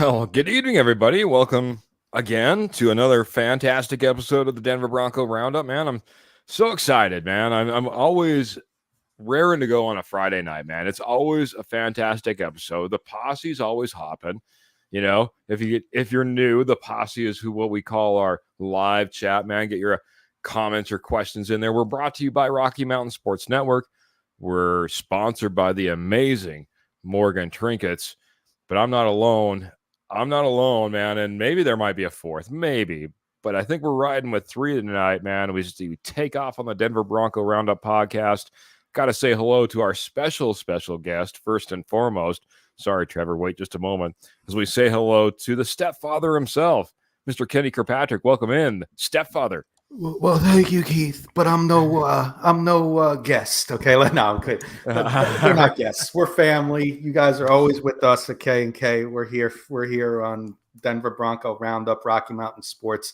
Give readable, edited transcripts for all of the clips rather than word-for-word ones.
Well, good evening, everybody. Welcome again to another fantastic episode of the Denver Bronco Roundup. Man, I'm so excited, man. I'm always raring to go on a Friday night, man. It's always a fantastic episode. The posse's always hopping. If you're new, the posse is what we call our live chat, man. Get your comments or questions in there. We're brought to you by Rocky Mountain Sports Network. We're sponsored by the amazing Morgan Trinkets, but I'm not alone. I'm not alone, man. And maybe there might be a fourth, maybe. But I think we're riding with three tonight, man. We take off on the Denver Bronco Roundup podcast. Got to say hello to our special guest, first and foremost. Sorry, Trevor, wait just a moment. As we say hello to the stepfather himself, Mr. Kenny Kirkpatrick. Welcome in, stepfather. Well, thank you, Keith. But I'm no guest. Okay, no, I'm good. We're not guests. We're family. You guys are always with us at K&K. We're here on Denver Bronco Roundup, Rocky Mountain Sports,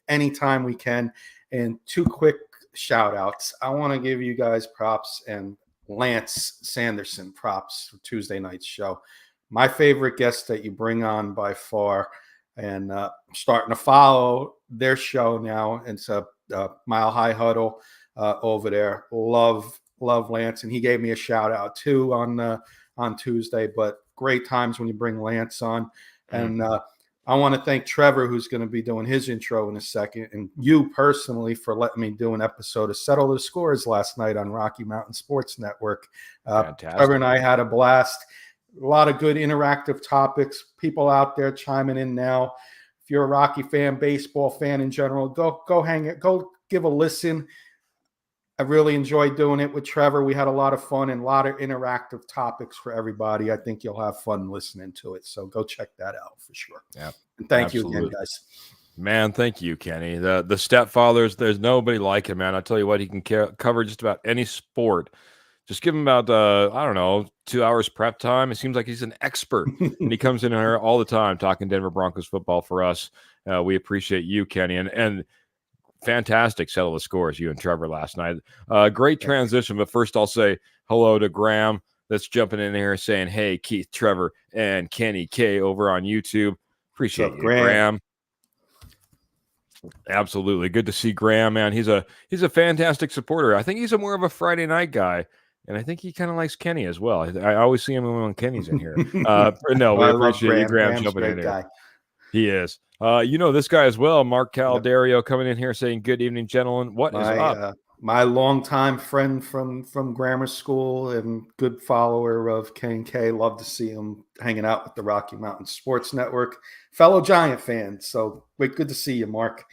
anytime we can. And two quick shout outs. I want to give you guys props and Lance Sanderson props for Tuesday night's show. My favorite guest that you bring on by far. And starting to follow their show now. It's a Mile High Huddle over there. Love Lance, and he gave me a shout out too on Tuesday. But great times when you bring Lance on. And I want to thank Trevor, who's going to be doing his intro in a second, and you personally for letting me do an episode of Settle the Scores last night on Rocky Mountain Sports Network. Trevor and I had a blast. A lot of good interactive topics. People out there chiming in now. If you're a Rocky fan, baseball fan in general, go hang it. Go give a listen. I really enjoyed doing it with Trevor. We had a lot of fun and a lot of interactive topics for everybody. I think you'll have fun listening to it. So go check that out for sure. Yeah. And thank you again, guys. Man, thank you, Kenny. The stepfathers, there's nobody like him, man. I tell you what, he can cover just about any sport. Just give him about, 2 hours prep time. It seems like he's an expert, and he comes in here all the time talking Denver Broncos football for us. We appreciate you, Kenny, and fantastic Settle the Scores, you and Trevor last night. Great transition, but first I'll say hello to Graham that's jumping in here saying, hey, Keith, Trevor, and Kenny K over on YouTube. Appreciate you, Graham. Absolutely. Good to see Graham, man. He's a fantastic supporter. I think he's more of a Friday night guy. And I think he kind of likes Kenny as well. I always see him when Kenny's in here. No, we appreciate you, Graham, jumping in here. He is. This guy as well, Mark Caldario, coming in here saying, good evening, gentlemen. What is up? My longtime friend from grammar school and good follower of K&K. Love to see him hanging out with the Rocky Mountain Sports Network. Fellow Giant fan. So good to see you, Mark.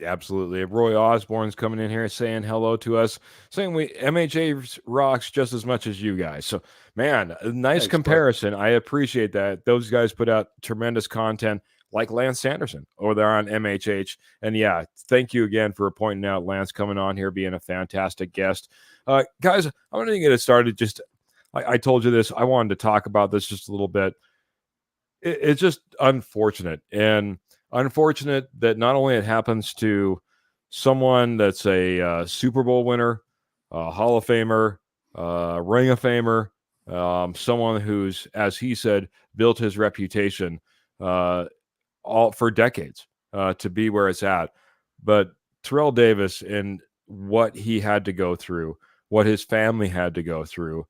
Absolutely. Roy Osborne's coming in here saying hello to us, saying MHA rocks just as much as you guys. So, man, nice comparison. Bro. I appreciate that. Those guys put out tremendous content like Lance Sanderson over there on MHH. And, yeah, thank you again for pointing out Lance coming on here, being a fantastic guest. Guys, I'm going to get it started. Just I told you this. I wanted to talk about this just a little bit. It's just unfortunate. And unfortunate that not only it happens to someone that's a Super Bowl winner, a Hall of Famer, Ring of Famer, someone who's, as he said, built his reputation all for decades to be where it's at. But Terrell Davis and what he had to go through, what his family had to go through,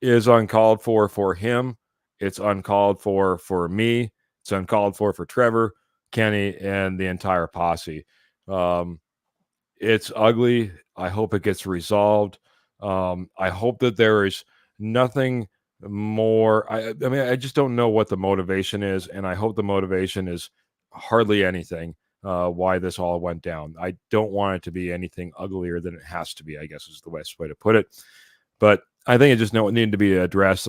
is uncalled for him. It's uncalled for me. It's uncalled for Trevor, Kenny, and the entire posse. It's ugly. I hope it gets resolved. I hope that there is nothing more. I just don't know what the motivation is, and I hope the motivation is hardly anything why this all went down. I don't want it to be anything uglier than it has to be, I guess is the best way to put it. But I think it just needed to be addressed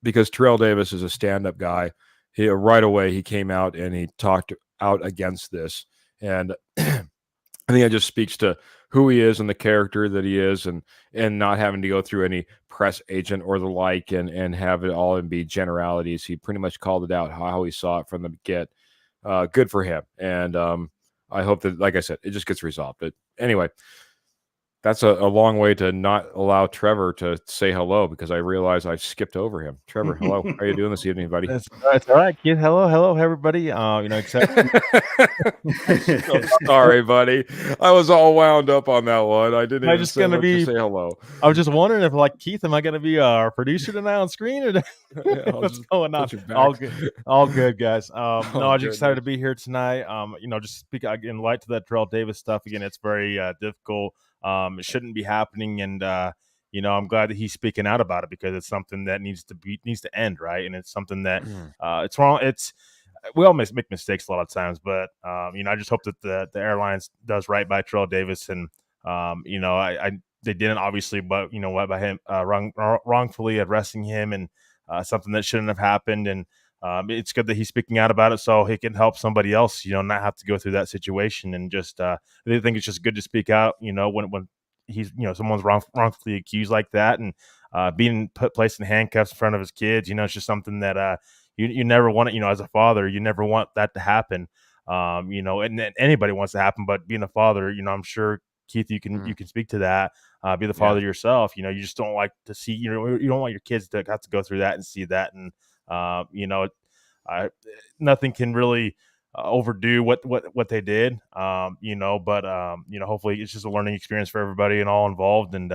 because Terrell Davis is a stand-up guy. Right away, he came out and he talked out against this. And I think it just speaks to who he is and the character that he is, and not having to go through any press agent or the like and have it all and be generalities. He pretty much called it out how he saw it from the get. Good for him. And I hope that, like I said, it just gets resolved. But anyway, That's a long way to not allow Trevor to say hello because I realize I skipped over him. Trevor, hello. How are you doing this evening, buddy? It's all right, kid. Hello, everybody. Except I'm sorry, buddy. I was all wound up on that one. I didn't even say much to say hello. I was just wondering if, like, Keith, am I going to be our producer tonight on screen, or what's going on? All good, guys. No, I'm just excited to be here tonight. Just speak in light to that Terrell Davis stuff again. It's very difficult. It shouldn't be happening, and I'm glad that he's speaking out about it because it's something that needs to end, right? And it's something that it's wrong. We all make mistakes a lot of times, but I just hope that the airlines does right by Terrell Davis, and they didn't, obviously, but by him wrongfully arresting him, and something that shouldn't have happened. And it's good that he's speaking out about it so he can help somebody else, not have to go through that situation. And just I think it's just good to speak out, when he's, someone's wrongfully accused like that, and being placed in handcuffs in front of his kids. It's just something that you never want it. As a father, you never want that to happen. And anybody wants to happen, but being a father, I'm sure, Keith, you can speak to that. Be the father yourself. You just don't like to see. You don't want your kids to have to go through that and see that. And nothing can really overdo what they did. But hopefully it's just a learning experience for everybody and all involved. And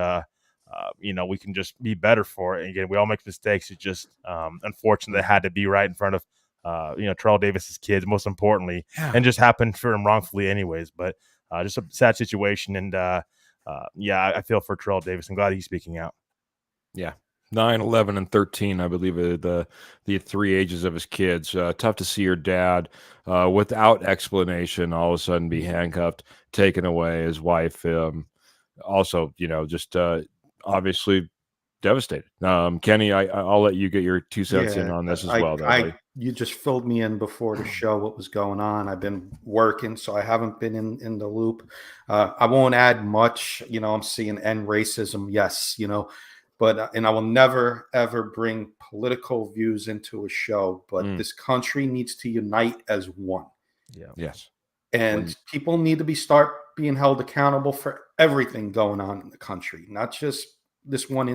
we can just be better for it. And again, we all make mistakes. It's just unfortunate it had to be right in front of Terrell Davis's kids, most importantly, and just happened for him wrongfully anyways. But just a sad situation. And I feel for Terrell Davis. I'm glad he's speaking out. Yeah. 9, 11, and 13, I believe, are the 3 ages of his kids. Tough to see your dad without explanation all of a sudden be handcuffed, taken away. His wife also, just obviously devastated. Kenny, I'll let you get your 2 cents in on this as well. You just filled me in before the show what was going on. I've been working, so I haven't been in the loop. I won't add much. I'm seeing end racism, yes, but and I will never ever bring political views into a show. But this country needs to unite as one. Yeah. Yes. And people need to start being held accountable for everything going on in the country, not just this one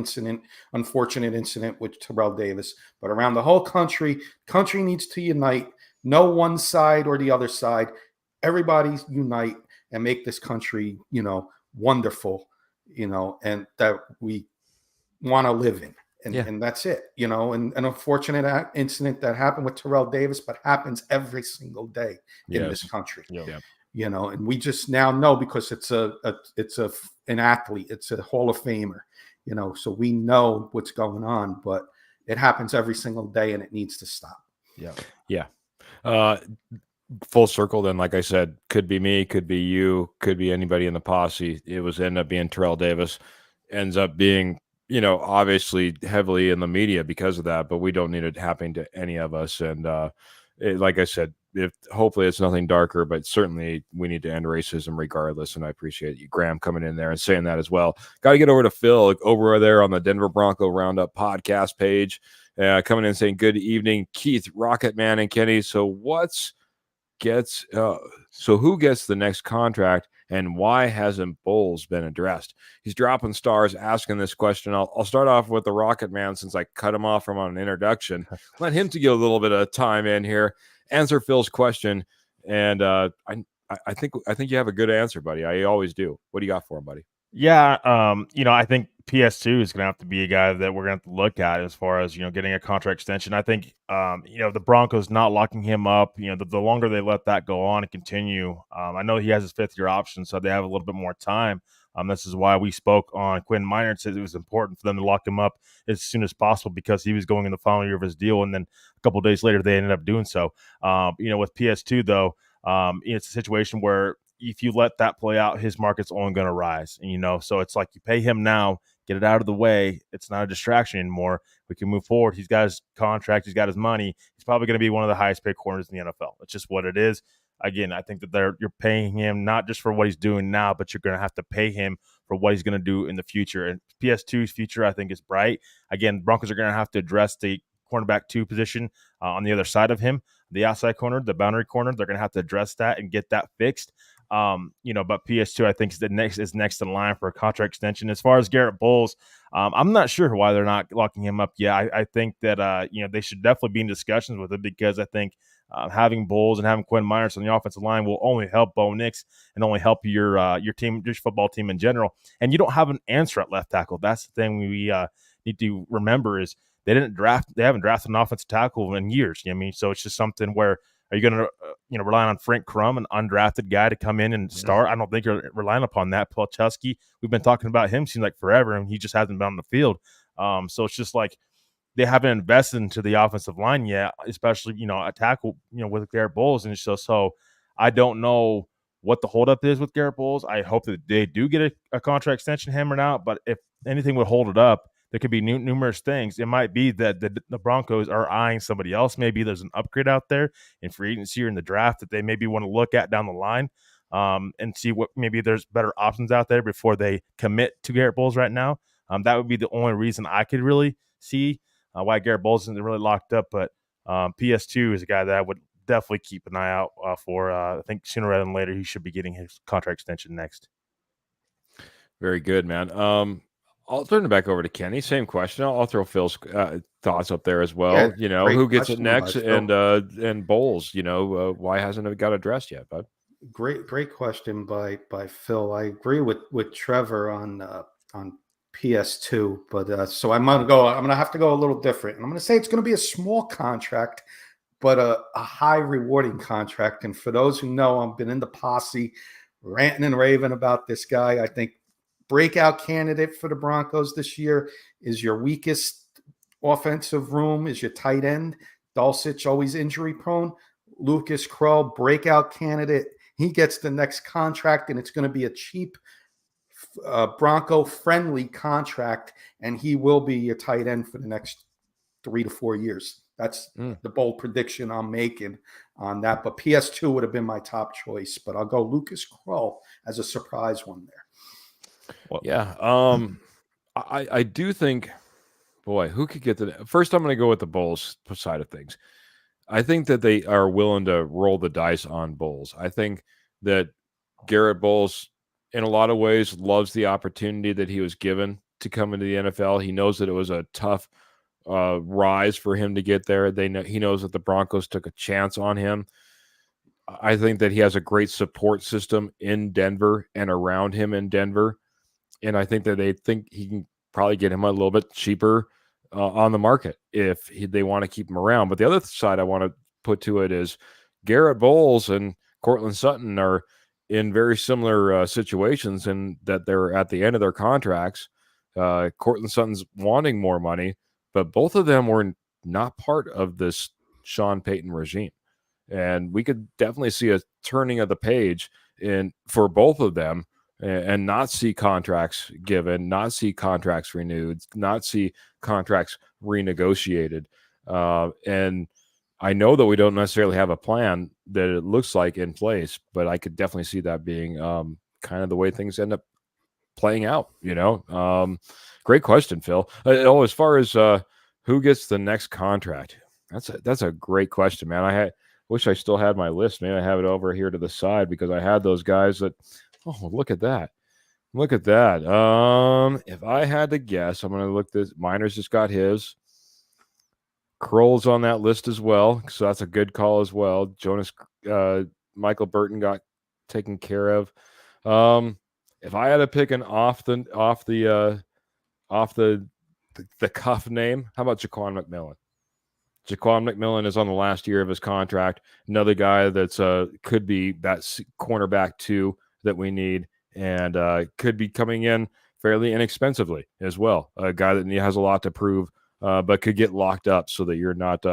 unfortunate incident with Terrell Davis, but around the whole country. Country needs to unite. No one side or the other side. Everybody unite and make this country, wonderful, and that we want to live in. And that's it, and an unfortunate incident that happened with Terrell Davis, but happens every single day in this country. And we just now know because it's an athlete, it's a Hall of Famer, so we know what's going on, but it happens every single day and it needs to stop. Yeah. Full circle then, like I said, could be me, could be you, could be anybody in the posse. It was end up being Terrell Davis, ends up being, obviously heavily in the media because of that, but we don't need it happening to any of us. And like I said, hopefully it's nothing darker, but certainly we need to end racism regardless. And I appreciate you, Graham, coming in there and saying that as well. Got to get over to Phil over there on the Denver Bronco Roundup podcast page, coming in saying, good evening, Keith, Rocket Man, and Kenny. So who gets the next contract, and why hasn't Bowles been addressed? He's dropping stars asking this question. I'll start off with the Rocket Man since I cut him off from an introduction. Let him to get a little bit of time in here, answer Phil's question, and I think you have a good answer, buddy. I always do. What do you got for him, buddy? Yeah, I think PS2 is going to have to be a guy that we're going to have to look at as far as, getting a contract extension. I think, the Broncos not locking him up, the longer they let that go on and continue, I know he has his 5th-year option, so they have a little bit more time. This is why we spoke on Quinn Minor and said it was important for them to lock him up as soon as possible because he was going in the final year of his deal, and then a couple of days later they ended up doing so. With PS2, though, it's a situation where if you let that play out, his market's only going to rise. So it's like you pay him now, get it out of the way. It's not a distraction anymore. We can move forward. He's got his contract. He's got his money. He's probably going to be one of the highest paid corners in the NFL. It's just what it is. Again, I think that you're paying him not just for what he's doing now, but you're going to have to pay him for what he's going to do in the future. And PS2's future, I think, is bright. Again, Broncos are going to have to address the cornerback 2 position on the other side of him, the outside corner, the boundary corner. They're going to have to address that and get that fixed. But PS2 I think is next in line for a contract extension. As far as Garrett Bowles, I'm not sure why they're not locking him up yet. I think that they should definitely be in discussions with him, because I think having Bowles and having Quinn Myers on the offensive line will only help Bo Nix and only help your team, your football team in general. And you don't have an answer at left tackle. That's the thing we need to remember is they haven't drafted an offensive tackle in years. You know what I mean? So it's just something where, are you going to rely on Frank Crum, an undrafted guy, to come in and start? I don't think you're relying upon that. Pelchowski, we've been talking about him seems like forever, and he just hasn't been on the field. So it's just like they haven't invested into the offensive line yet, especially a tackle with Garrett Bowles, and so I don't know what the holdup is with Garrett Bowles. I hope that they do get a contract extension hammered out, but if anything would hold it up, there could be numerous things. It might be that the Broncos are eyeing somebody else. Maybe there's an upgrade out there in free agency or in the draft that they maybe want to look at down the line, and see what maybe there's better options out there before they commit to Garrett Bowles right now. That would be the only reason I could really see why Garrett Bowles isn't really locked up. But PS2 is a guy that I would definitely keep an eye out for. I think sooner rather than later he should be getting his contract extension next. Very good, man. I'll turn it back over to Kenny. Same question. I'll throw Phil's thoughts up there as well. Yeah, who gets it next, and Bowles. Why hasn't it got addressed yet, bud? Great question by Phil. I agree with Trevor on PS2, but so I'm gonna have to go a little different, and I'm gonna say it's gonna be a small contract, but a high rewarding contract. And for those who know, I've been in the posse, ranting and raving about this guy. I think breakout candidate for the Broncos this year is your weakest offensive room, is your tight end. Dulcich, always injury prone. Lucas Krull, breakout candidate. He gets the next contract, and it's going to be a cheap Bronco-friendly contract, and he will be your tight end for the next 3 to 4 years. That's the bold prediction I'm making on that. But PS2 would have been my top choice, but I'll go Lucas Krull as a surprise one there. Well, yeah. I do think, boy, who could get the first? I'm going to go with the Bulls side of things. I think that they are willing to roll the dice on Bulls. I think that Garrett Bowles, in a lot of ways, loves the opportunity that he was given to come into the NFL. He knows that it was a tough rise for him to get there. He knows that the Broncos took a chance on him. I think that he has a great support system in Denver and around him in Denver. And I think that they think he can probably get him a little bit cheaper on the market if they want to keep him around. But the other side I want to put to it is Garrett Bowles and Cortland Sutton are in very similar situations in that they're at the end of their contracts. Cortland Sutton's wanting more money, but both of them were not part of this Sean Payton regime. And we could definitely see a turning of the page for both of them, and not see contracts given, not see contracts renewed, not see contracts renegotiated. And I know that we don't necessarily have a plan that it looks like in place, but I could definitely see that being kind of the way things end up playing out, Great question, Phil. As far as who gets the next contract, that's a great question, man. I wish I still had my list. Maybe I have it over here to the side because I had those guys that. Oh, look at that. Look at that. If I had to guess, I'm going to look this. Miners just got his. Kroll's on that list as well, so that's a good call as well. Jonas, Michael Burton got taken care of. If I had to pick an off the cuff name, how about Jaquan McMillan? Jaquan McMillan is on the last year of his contract. Another guy that's could be that cornerback too that we need, and could be coming in fairly inexpensively as well. A guy that has a lot to prove, but could get locked up so that you're not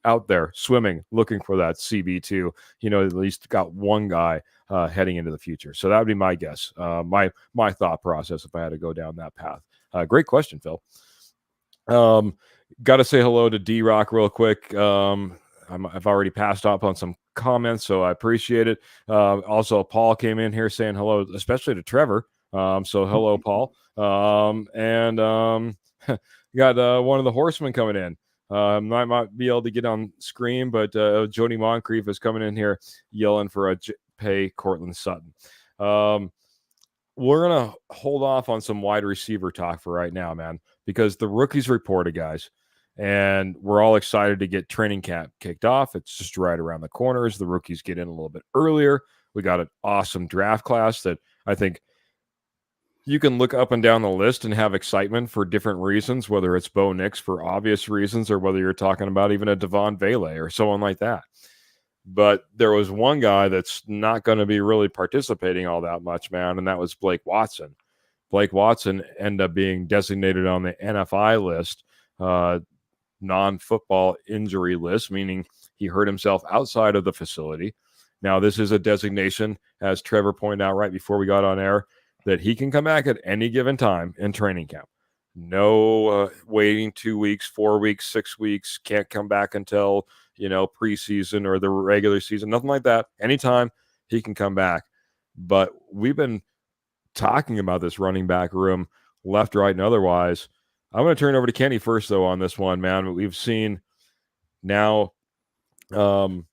out there swimming looking for that CB2. At least got one guy heading into the future. So that would be my guess, my thought process if I had to go down that path. Great question, Phil. Got to say hello to D-Rock real quick. I've already passed up on some comments, so I appreciate it. Also, Paul came in here saying hello, especially to Trevor. So hello, Paul. And got one of the horsemen coming in. Might not be able to get on screen, but Jody Moncrief is coming in here yelling for a pay Courtland Sutton. We're going to hold off on some wide receiver talk for right now, man, because the rookies reported, guys, and we're all excited to get training camp kicked off. It's just right around the corner as the rookies get in a little bit earlier. We got an awesome draft class that I think you can look up and down the list and have excitement for different reasons, whether it's Bo Nix for obvious reasons or whether you're talking about even a Devon Vele or someone like that. But there was one guy that's not going to be really participating all that much, man, and that was Blake Watson. Blake Watson ended up being designated on the NFI list, non-football injury list, meaning he hurt himself outside of the facility. Now, this is a designation, as Trevor pointed out right before we got on air, that he can come back at any given time in training camp. No waiting 2 weeks, 4 weeks, 6 weeks, can't come back until preseason or the regular season, nothing like that. Anytime he can come back. But we've been talking about this running back room left, right, and otherwise. I'm going to turn over to Kenny first, though, on this one, man. We've seen now an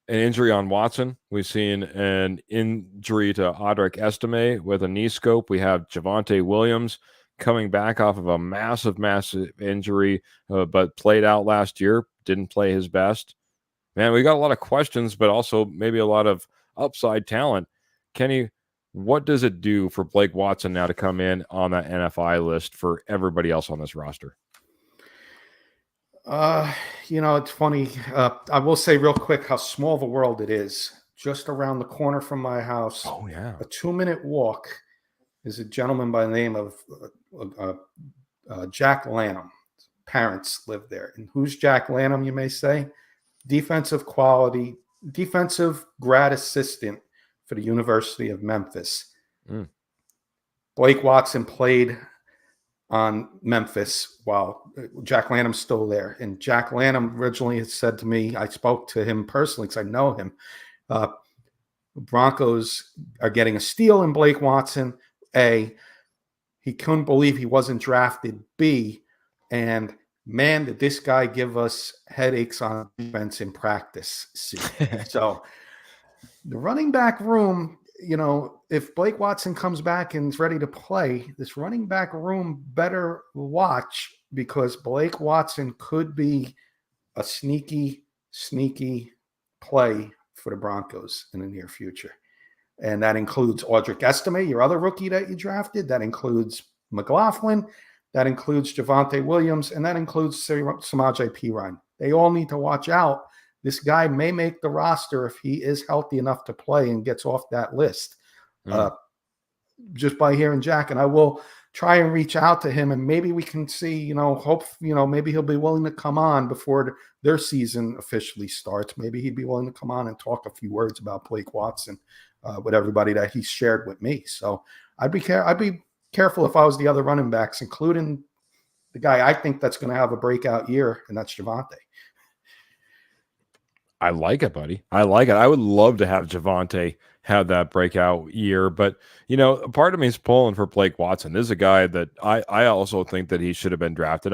injury on Watson. We've seen an injury to Audric Estime with a knee scope. We have Javonte Williams coming back off of a massive injury, but played out last year, didn't play his best. Man, we got a lot of questions, but also maybe a lot of upside talent. Kenny, what does it do for Blake Watson now to come in on that NFI list for everybody else on this roster? It's funny. I will say real quick how small the world it is. Just around the corner from my house, a 2-minute walk, is a gentleman by the name of Jack Lanham. Parents live there. And who's Jack Lanham, you may say? Defensive grad assistant for the University of Memphis. Blake Watson played on Memphis while Jack Lanham's still there. And Jack Lanham originally had said to me, I spoke to him personally because I know him, Broncos are getting a steal in Blake Watson. A, he couldn't believe he wasn't drafted. B, and man, did this guy give us headaches on defense in practice. C. So the running back room, if Blake Watson comes back and is ready to play, this running back room better watch, because Blake Watson could be a sneaky play for the Broncos in the near future. And that includes Audric Estime, your other rookie that you drafted. That includes McLaughlin. That includes Javonte Williams. And that includes Samaje Perine. They all need to watch out. This guy may make the roster if he is healthy enough to play and gets off that list. Just by hearing Jack. And I will try and reach out to him, and maybe we can see, maybe he'll be willing to come on before their season officially starts. Maybe he'd be willing to come on and talk a few words about Blake Watson with everybody that he shared with me. So I'd be careful if I was the other running backs, including the guy I think that's going to have a breakout year, and that's Javonte. I like it, buddy. I like it. I would love to have Javonte have that breakout year, but part of me is pulling for Blake Watson. This is a guy that I also think that he should have been drafted.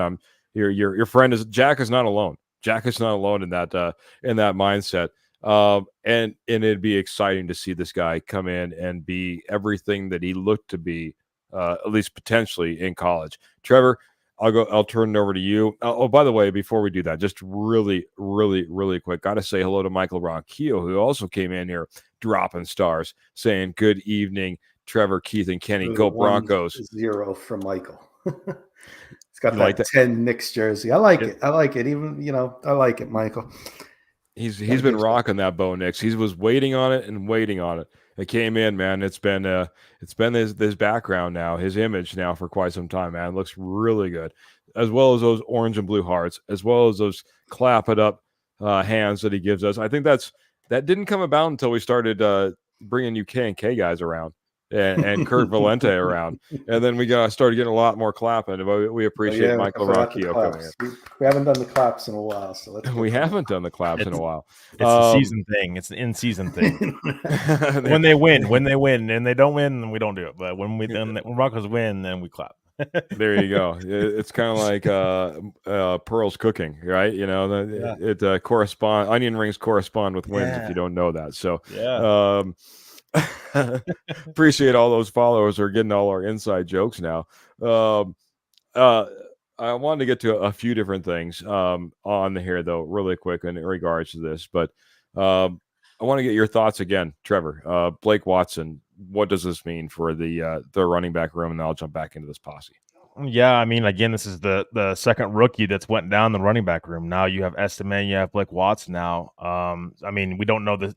Your friend is Jack is not alone. Jack is not alone in that mindset. And it'd be exciting to see this guy come in and be everything that he looked to be, at least potentially in college. Trevor, I'll turn it over to you. Oh, by the way, before we do that, just really, really, really quick, got to say hello to Michael Ronquillo, who also came in here dropping stars, saying good evening, Trevor, Keith, and Kenny. Go Broncos. 0 from Michael. It's got that 10 Knicks jersey. I like it. I like it. Even, I like it, Michael. He's been rocking that Bo Nix. He was waiting on it and waiting on it. It came in, man. It's been his background now, his image now for quite some time, man. It looks really good, as well as those orange and blue hearts, as well as those clap it up hands that he gives us. I think that didn't come about until we started bringing UK and K guys around and Kurt Valente around, and then we started getting a lot more clapping. We appreciate Michael Ronquillo coming in. We haven't done the claps in a while, so we haven't done the claps in a while. It's a season thing. It's an in-season thing. When they win, and they don't win, then we don't do it. But when Broncos win, then we clap. There you go. It's kind of like Pearl's cooking, right? You know, it correspond. Onion rings correspond with wins if you don't know that. So, appreciate all those followers who are getting all our inside jokes now. I wanted to get to a few different things on here, though, really quick in regards to this. But I want to get your thoughts again, Trevor. Blake Watson, what does this mean for the running back room? And then I'll jump back into this posse. Yeah, I mean, again, this is the second rookie that's went down the running back room. Now you have Estime, you have Blake Watson now. I mean, we don't know the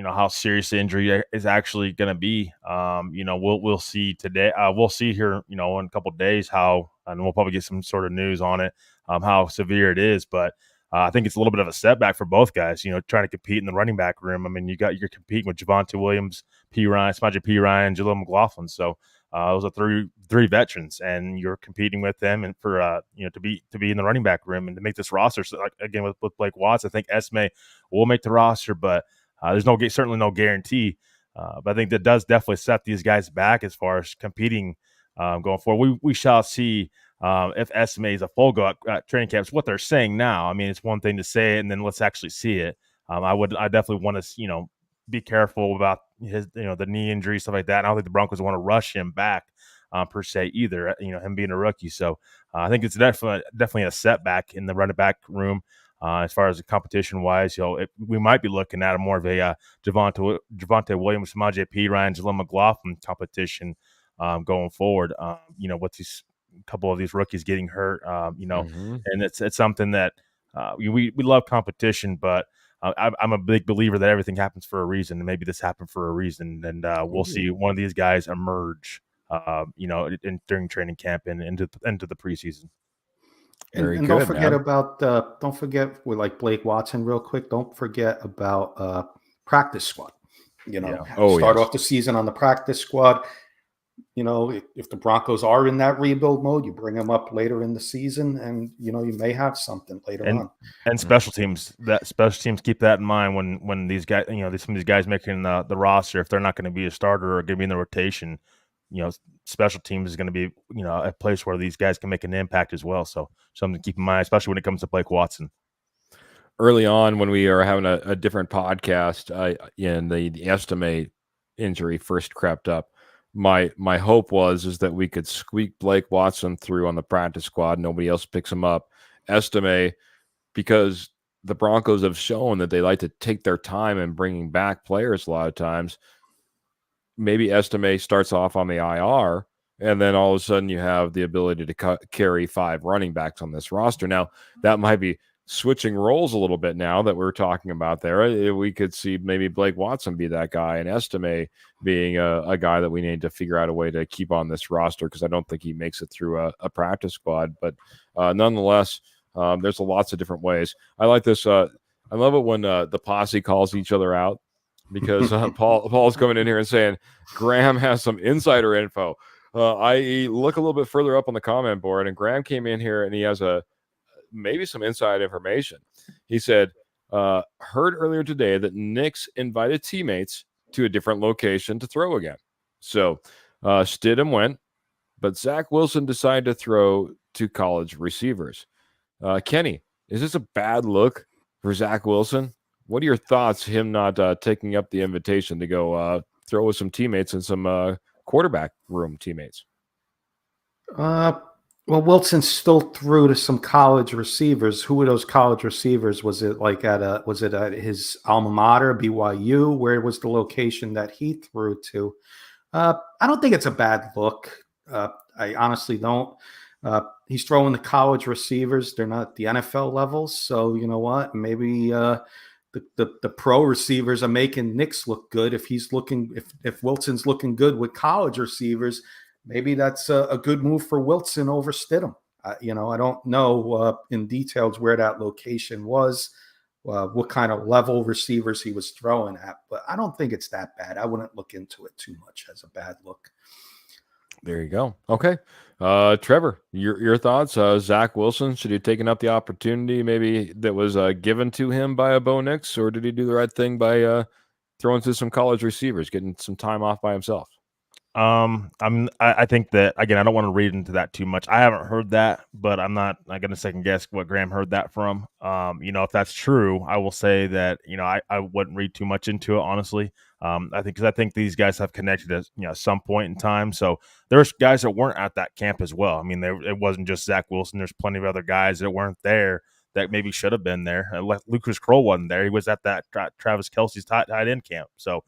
how serious the injury is actually going to be. We'll see today. We'll see here, in a couple of days and we'll probably get some sort of news on it, how severe it is. But I think it's a little bit of a setback for both guys, trying to compete in the running back room. I mean, you're competing with Javonte Williams, Samaje Perine, Jaleel McLaughlin. So those are three veterans, and you're competing with them, and for to be in the running back room and to make this roster. So again, with Blake Watson, I think Esme will make the roster, but there's certainly no guarantee. But I think that does definitely set these guys back as far as competing going forward. We shall see if Esme is a full go at training camps. What they're saying now, I mean, it's one thing to say it, and then let's actually see it. I definitely want to be careful about his the knee injury, stuff like that. And I don't think the Broncos want to rush him back per se either. Him being a rookie, so I think it's definitely a setback in the running back room. As far as the competition wise, we might be looking at a more of a Javonte Williams, Samaje Perine, Jaleel McLaughlin competition going forward. With these couple of these rookies getting hurt, and it's something that we love competition, but I'm a big believer that everything happens for a reason, and maybe this happened for a reason, and we'll see one of these guys emerge, during training camp and into the preseason. And don't forget about with like Blake Watson real quick. Don't forget about practice squad. Start off the season on the practice squad. If the Broncos are in that rebuild mode, you bring them up later in the season, and you may have something later on. And special teams keep that in mind when these guys, some of these guys making the roster, if they're not going to be a starter or going to be in the rotation, special teams is going to be a place where these guys can make an impact as well. So something to keep in mind, especially when it comes to Blake Watson. Early on, when we are having a different podcast, and the Estime injury first crept up, my hope is that we could squeak Blake Watson through on the practice squad. Nobody else picks him up. Estime, because the Broncos have shown that they like to take their time in bringing back players a lot of times. Maybe Estime starts off on the IR, and then all of a sudden you have the ability to carry 5 running backs on this roster. Now, that might be switching roles a little bit now that we're talking about there. We could see maybe Blake Watson be that guy and Estime being a guy that we need to figure out a way to keep on this roster, because I don't think he makes it through a practice squad. But nonetheless, there's lots of different ways. I like this. I love it when the posse calls each other out, because Paul's coming in here and saying Graham has some insider info. I look a little bit further up on the comment board, and Graham came in here and he has maybe some inside information. He said, heard earlier today that Nix invited teammates to a different location to throw again. So Stidham went, but Zach Wilson decided to throw to college receivers. Kenny, is this a bad look for Zach Wilson? What are your thoughts, him not taking up the invitation to go throw with some teammates and some quarterback room teammates? Well, Wilson still threw to some college receivers. Who were those college receivers? Was it at his alma mater, BYU? Where was the location that he threw to? I don't think it's a bad look. I honestly don't. He's throwing the college receivers. They're not at the NFL levels. So you know what? Maybe the pro receivers are making Nix look good. If Wilson's looking good with college receivers, maybe that's a good move for Wilson over Stidham. I don't know in details where that location was, what kind of level receivers he was throwing at, but I don't think it's that bad. I wouldn't look into it too much as a bad look. There you go. Okay. Trevor, your thoughts? Zach Wilson, should he have taken up the opportunity maybe that was given to him by a Bo Nix, or did he do the right thing by throwing to some college receivers, getting some time off by himself? I think that, again, I don't want to read into that too much. I haven't heard that, but I'm not going to second guess what Graham heard that from. If that's true, I will say that, I wouldn't read too much into it, honestly. I think these guys have connected at, some point in time. So there's guys that weren't at that camp as well. I mean, it wasn't just Zach Wilson. There's plenty of other guys that weren't there that maybe should have been there. Lucas Kroll wasn't there. He was at that Travis Kelce's tight end camp. So,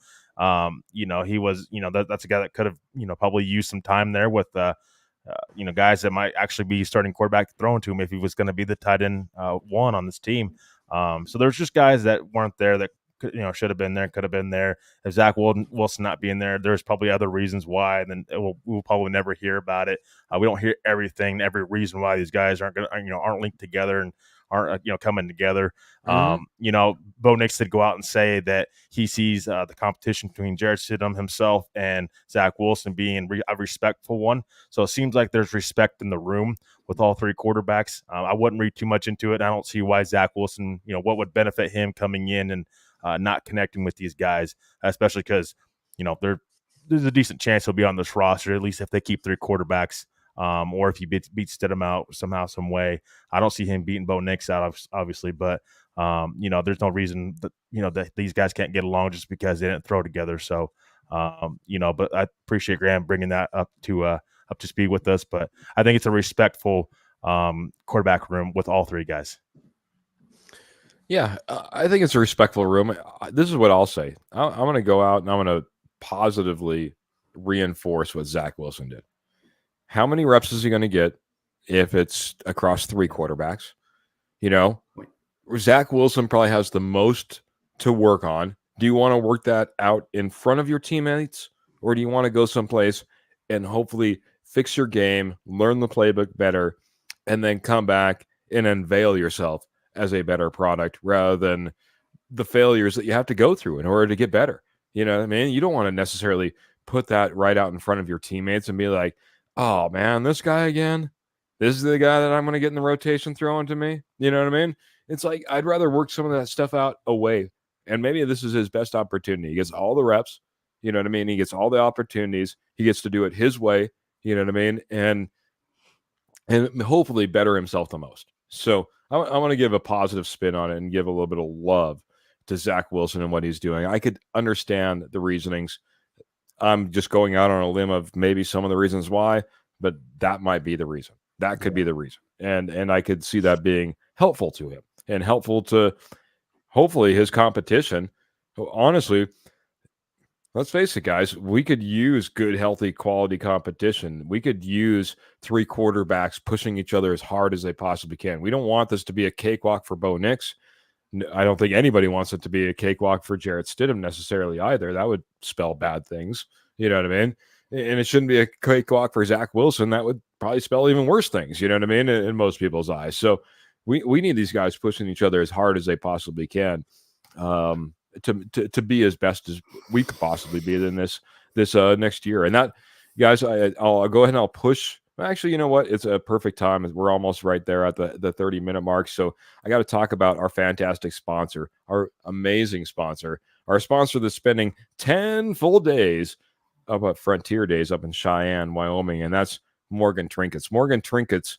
he was, that's a guy that could have, probably used some time there with, guys that might actually be starting quarterback thrown to him if he was going to be the tight end one on this team. So there's just guys that weren't there that should have been there, could have been there. If Zach Wilson not being there, there's probably other reasons why, and then we'll probably never hear about it. We don't hear every reason why these guys aren't linked together and aren't coming together. Bo Nix did go out and say that he sees the competition between Jarrett Stidham himself and Zach Wilson being a respectful one. So it seems like there's respect in the room with all three quarterbacks. I wouldn't read too much into it. I don't see why Zach Wilson, what would benefit him coming in and not connecting with these guys, especially because, there's a decent chance he'll be on this roster, at least if they keep three quarterbacks. Or if he beats Stidham out somehow, some way. I don't see him beating Bo Nix out, obviously, but there's no reason that that these guys can't get along just because they didn't throw together. So, but I appreciate Graham bringing that up to speed with us. But I think it's a respectful quarterback room with all three guys. Yeah, I think it's a respectful room. This is what I'll say. I'm going to go out and I'm going to positively reinforce what Zach Wilson did. How many reps is he going to get if it's across three quarterbacks? Zach Wilson probably has the most to work on. Do you want to work that out in front of your teammates, or do you want to go someplace and hopefully fix your game, learn the playbook better, and then come back and unveil yourself as a better product rather than the failures that you have to go through in order to get better? You know what I mean? You don't want to necessarily put that right out in front of your teammates and be like, oh, man, this guy again? This is the guy that I'm going to get in the rotation throwing to me? You know what I mean? It's like I'd rather work some of that stuff out away. And maybe this is his best opportunity. He gets all the reps. You know what I mean? He gets all the opportunities. He gets to do it his way. You know what I mean? And hopefully better himself the most. So I want to give a positive spin on it and give a little bit of love to Zach Wilson and what he's doing. I could understand the reasonings. I'm just going out on a limb of maybe some of the reasons why, but that might be the reason. That could be the reason. And I could see that being helpful to him and helpful to hopefully his competition. Honestly, let's face it, guys, we could use good, healthy, quality competition. We could use three quarterbacks pushing each other as hard as they possibly can. We don't want this to be a cakewalk for Bo Nix. I don't think anybody wants it to be a cakewalk for Jarrett Stidham necessarily either. That would spell bad things. You know what I mean? And it shouldn't be a cakewalk for Zach Wilson. That would probably spell even worse things, you know what I mean, in most people's eyes. So we need these guys pushing each other as hard as they possibly can to be as best as we could possibly be in this next year. And that, guys, I'll go ahead and I'll push. Actually, you know what? It's a perfect time. We're almost right there at the 30-minute mark. So I got to talk about our fantastic sponsor, our amazing sponsor, our sponsor that's spending 10 full days up at Frontier Days up in Cheyenne, Wyoming, and that's Morgan Trinkets. Morgan Trinkets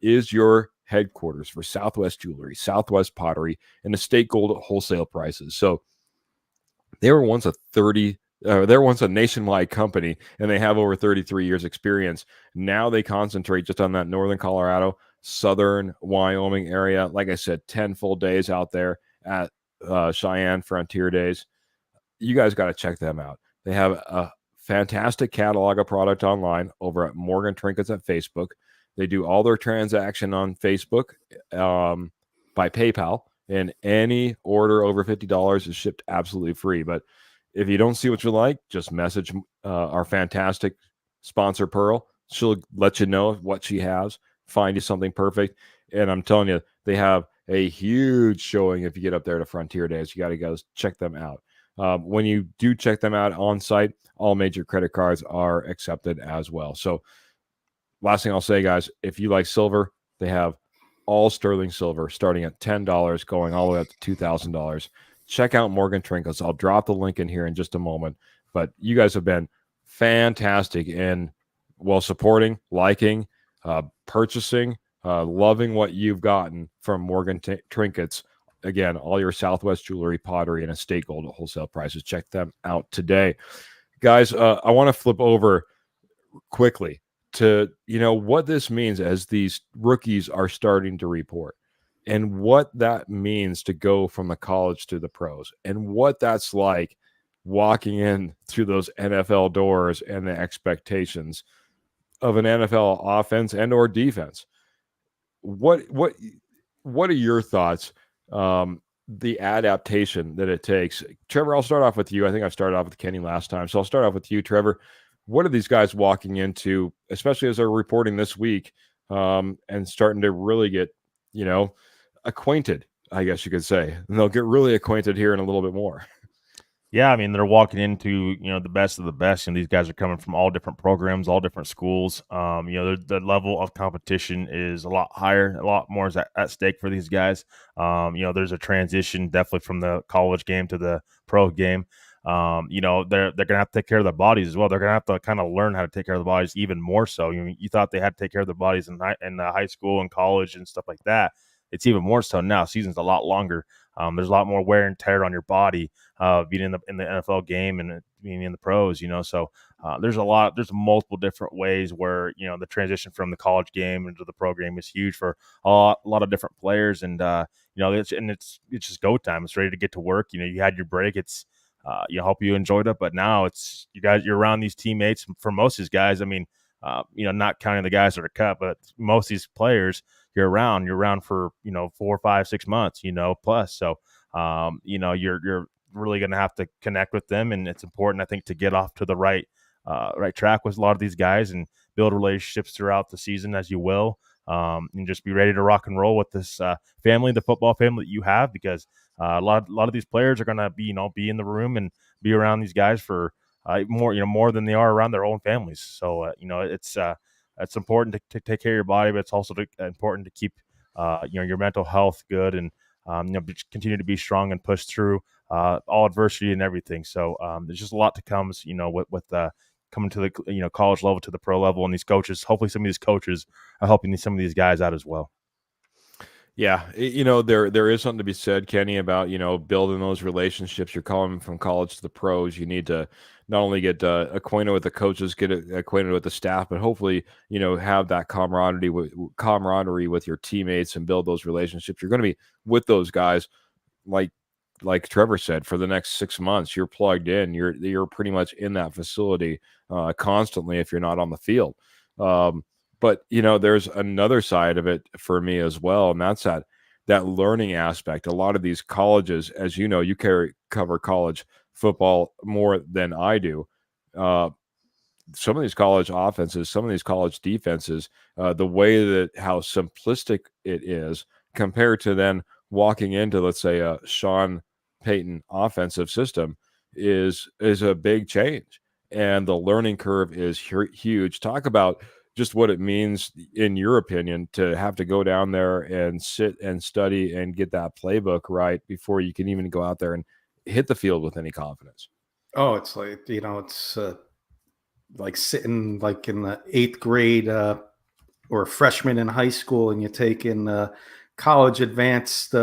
is your headquarters for Southwest Jewelry, Southwest Pottery, and Estate Gold wholesale prices. So they were once they're once a nationwide company, and they have over 33 years experience. Now they concentrate just on that northern Colorado, southern Wyoming area. Like I said, 10 full days out there at Cheyenne Frontier Days. You guys got to check them out. They have a fantastic catalog of product online over at Morgan Trinkets at Facebook. They do all their transaction on Facebook by PayPal, and any order over $50 is shipped absolutely free. But if you don't see what you like, just message our fantastic sponsor, Pearl. She'll let you know what she has, find you something perfect. And I'm telling you, they have a huge showing if you get up there to Frontier Days. You got to go check them out. When you do check them out on site, all major credit cards are accepted as well. So last thing I'll say, guys, if you like silver, they have all sterling silver starting at $10, going all the way up to $2,000. Check out Morgan Trinkets. I'll drop the link in here in just a moment. But you guys have been fantastic in, well, supporting, liking, purchasing, loving what you've gotten from Morgan Trinkets. Again, all your Southwest jewelry, pottery, and estate gold at wholesale prices. Check them out today. Guys, I want to flip over quickly to, what this means as these rookies are starting to report, and what that means to go from the college to the pros, and what that's like walking in through those NFL doors and the expectations of an NFL offense and or defense. What are your thoughts? The adaptation that it takes. Trevor, I'll start off with you. I think I've started off with Kenny last time, so I'll start off with you, Trevor. What are these guys walking into, especially as they're reporting this week, and starting to really get, acquainted, I guess you could say, and they'll get really acquainted here in a little bit more. Yeah, I mean, they're walking into, the best of the best, and these guys are coming from all different programs, all different schools. The level of competition is a lot higher, a lot more is at stake for these guys. There's a transition definitely from the college game to the pro game. They're going to have to take care of their bodies as well. They're going to have to kind of learn how to take care of their bodies even more so. You thought they had to take care of their bodies in high school and college and stuff like that. It's even more so now. Season's a lot longer. There's a lot more wear and tear on your body being in the NFL game and being in the pros, so there's multiple different ways where, the transition from the college game into the pro game is huge for a lot of different players. And, it's just go time. It's ready to get to work. You had your break. It's, hope you enjoyed it, but now it's, you're around these teammates. For most of these guys, I mean, not counting the guys that are cut, but most of these players, you're around for, 4, 5, 6 months, plus. So, you're really going to have to connect with them. And it's important, I think, to get off to the right track with a lot of these guys and build relationships throughout the season as you will. And just be ready to rock and roll with this family, the football family that you have, because a lot of these players are going to be, be in the room and be around these guys for more than they are around their own families. So, it's important to take care of your body, but it's also important to keep, your mental health good and, continue to be strong and push through all adversity and everything. So there's just a lot to come, with coming to the, college level to the pro level, and these coaches, hopefully some of these coaches are helping some of these guys out as well. Yeah, there is something to be said, Kenny, about, building those relationships. You're calling from college to the pros. You need to not only get acquainted with the coaches, get acquainted with the staff, but hopefully, have that camaraderie with your teammates and build those relationships. You're going to be with those guys, like Trevor said, for the next 6 months. You're plugged in. You're pretty much in that facility constantly if you're not on the field. But, there's another side of it for me as well, and that's that learning aspect. A lot of these colleges, as you know, you cover college football more than I do. Some of these college offenses, some of these college defenses, the way that how simplistic it is compared to then walking into, let's say, a Sean Payton offensive system is a big change. And the learning curve is huge. Talk about just what it means, in your opinion, to have to go down there and sit and study and get that playbook right before you can even go out there and hit the field with any confidence. Oh, it's like, it's like sitting like in the 8th grade or a freshman in high school, and you're taking college advanced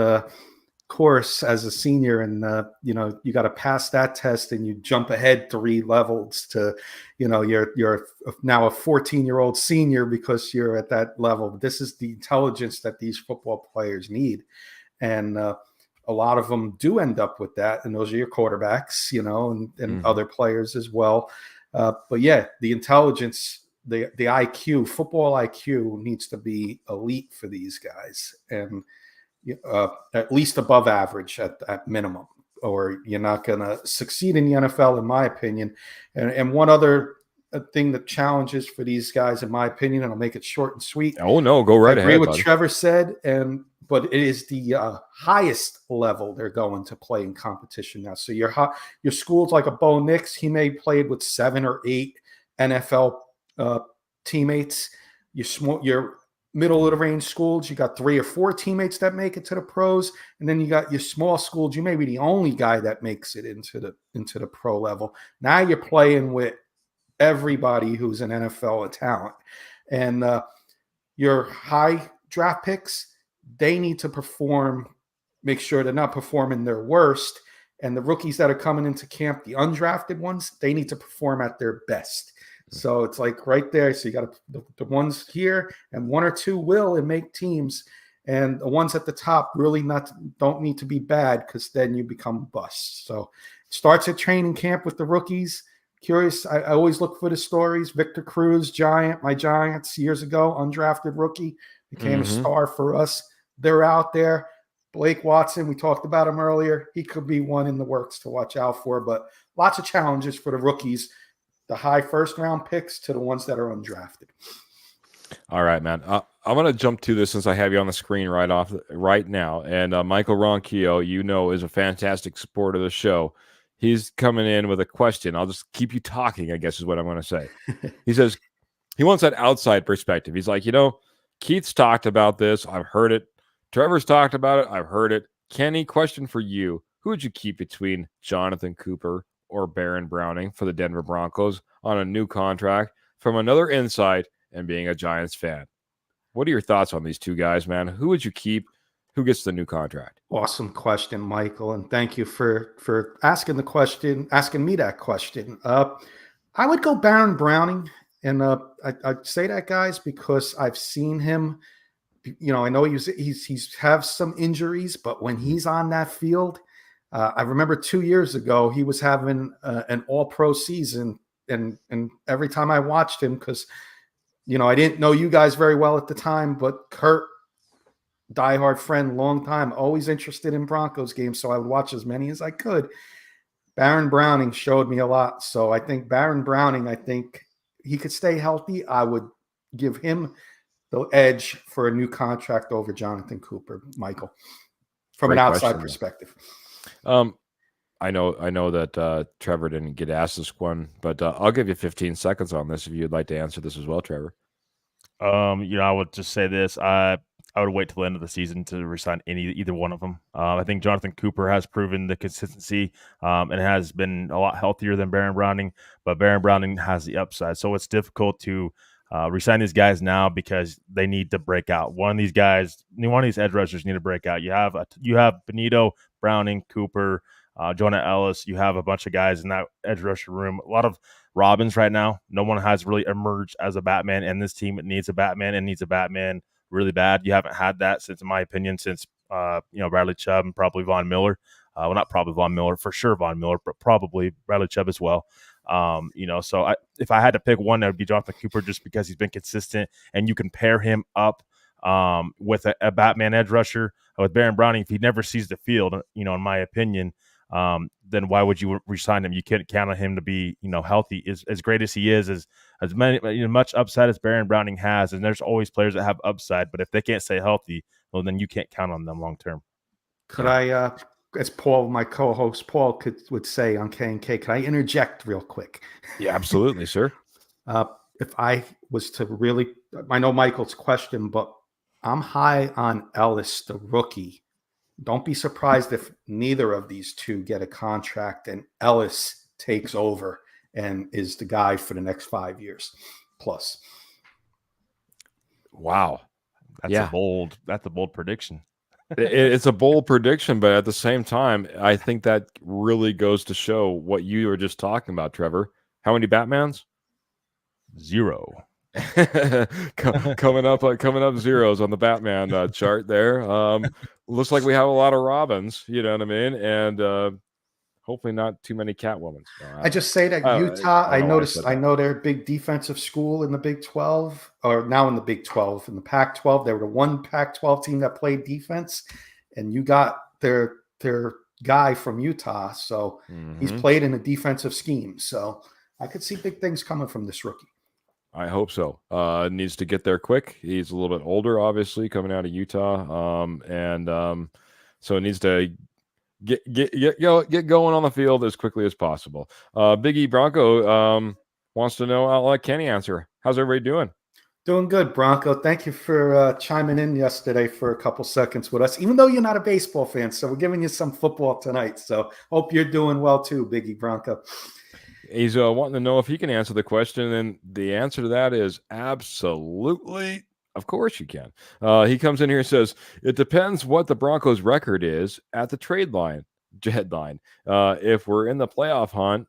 course as a senior, and you got to pass that test, and you jump ahead 3 levels to, you're now a 14-year-old senior because you're at that level. This is the intelligence that these football players need, and a lot of them do end up with that, and those are your quarterbacks, and other players as well. But yeah, the intelligence, the IQ, football IQ needs to be elite for these guys, and at least above average at minimum, or you're not going to succeed in the NFL, in my opinion. And one other thing that challenges for these guys, in my opinion, and I'll make it short and sweet. Oh no, go right ahead. I agree with Trevor said, but it is the highest level they're going to play in competition now. So your school's like a Bo Nix. He may played with 7 or 8 NFL teammates. Your middle of the range schools, you got 3 or 4 teammates that make it to the pros, and then you got your small schools. You may be the only guy that makes it into the pro level. Now you're playing with everybody who's an NFL talent. And your high draft picks, they need to perform, make sure they're not performing their worst. And the rookies that are coming into camp, the undrafted ones, they need to perform at their best. So it's like right there. So you got the ones here, and one or two will and make teams. And the ones at the top really don't need to be bad, because then you become bust. So it starts at training camp with the rookies. Curious, I always look for the stories. Victor Cruz, my Giants years ago, undrafted rookie, became a star for us. They're out there. Blake Watson, we talked about him earlier. He could be one in the works to watch out for, but lots of challenges for the rookies, the high first-round picks to the ones that are undrafted. All right, man. I'm going to jump to this since I have you on the screen right now. And Michael Ronquillo, is a fantastic supporter of the show. He's coming in with a question. I'll just keep you talking, I guess is what I'm going to say. He says he wants that outside perspective. He's like, Keith's talked about this. I've heard it. Trevor's talked about it. I've heard it. Kenny, question for you. Who would you keep between Jonathan Cooper or Baron Browning for the Denver Broncos on a new contract from another insight and being a Giants fan? What are your thoughts on these two guys, man? Who would you keep? Who gets the new contract? Awesome question, Michael, and thank you for asking me that question. I would go Baron Browning, and I say that, guys, because I've seen him. I know he's have some injuries, but when he's on that field, I remember 2 years ago he was having an All-Pro season, and every time I watched him, because I didn't know you guys very well at the time, but Kurt, diehard friend, long time, always interested in Broncos games, so I would watch as many as I could. Baron Browning showed me a lot, so I think Baron Browning, he could stay healthy. I would give him the edge for a new contract over Jonathan Cooper, Michael, from Great an outside question, perspective. I know that Trevor didn't get asked this one, but I'll give you 15 seconds on this if you'd like to answer this as well, Trevor. I would just say this. I would wait till the end of the season to resign either one of them. I think Jonathan Cooper has proven the consistency and has been a lot healthier than Baron Browning, but Baron Browning has the upside. So it's difficult to resign these guys now because they need to break out. One of these edge rushers need to break out. You have Benito, Browning, Cooper, Jonah Ellis. You have a bunch of guys in that edge rusher room. A lot of Robins right now. No one has really emerged as a Batman, and this team needs a Batman and needs a Batman really bad. You haven't had that since Bradley Chubb and probably Von Miller. Well, not probably Von Miller, for sure Von Miller, but probably Bradley Chubb as well. So if I had to pick one, that would be Jonathan Cooper, just because he's been consistent, and you can pair him up with a Batman edge rusher. With Baron Browning, if he never sees the field, in my opinion, then why would you resign him? You can't count on him to be, healthy. As great as he is, as much upside as Baron Browning has, and there's always players that have upside, but if they can't stay healthy, well, then you can't count on them long term. Could I, as Paul, my co-host Paul, would say on K&K, can I interject real quick? Yeah, absolutely, sir. If I was to really, I know Michael's question, but I'm high on Ellis, the rookie. Don't be surprised if neither of these two get a contract and Ellis takes over and is the guy for the next 5 years plus. Wow. That's a bold prediction. It's a bold prediction, but at the same time, I think that really goes to show what you were just talking about, Trevor. How many Batmans? 0. coming up zeros on the Batman chart there. Looks like we have a lot of Robins, you know what I mean, and hopefully not too many Catwomans. I just say that Utah. I know they're a big defensive school in the Big 12, or now in the Big 12. In the Pac-12, they were the one Pac-12 team that played defense, and you got their guy from Utah, so he's played in a defensive scheme. So I could see big things coming from this rookie. I hope so. Needs to get there quick. He's a little bit older, obviously, coming out of Utah, so it needs to get going on the field as quickly as possible. Biggie Bronco wants to know. I'll let Kenny answer. How's everybody doing? Doing good, Bronco. Thank you for chiming in yesterday for a couple seconds with us, even though you're not a baseball fan. So we're giving you some football tonight. So hope you're doing well too, Biggie Bronco. He's wanting to know if he can answer the question, and the answer to that is absolutely. Of course you can. He comes in here and says, it depends what the Broncos' record is at the trade deadline. If we're in the playoff hunt,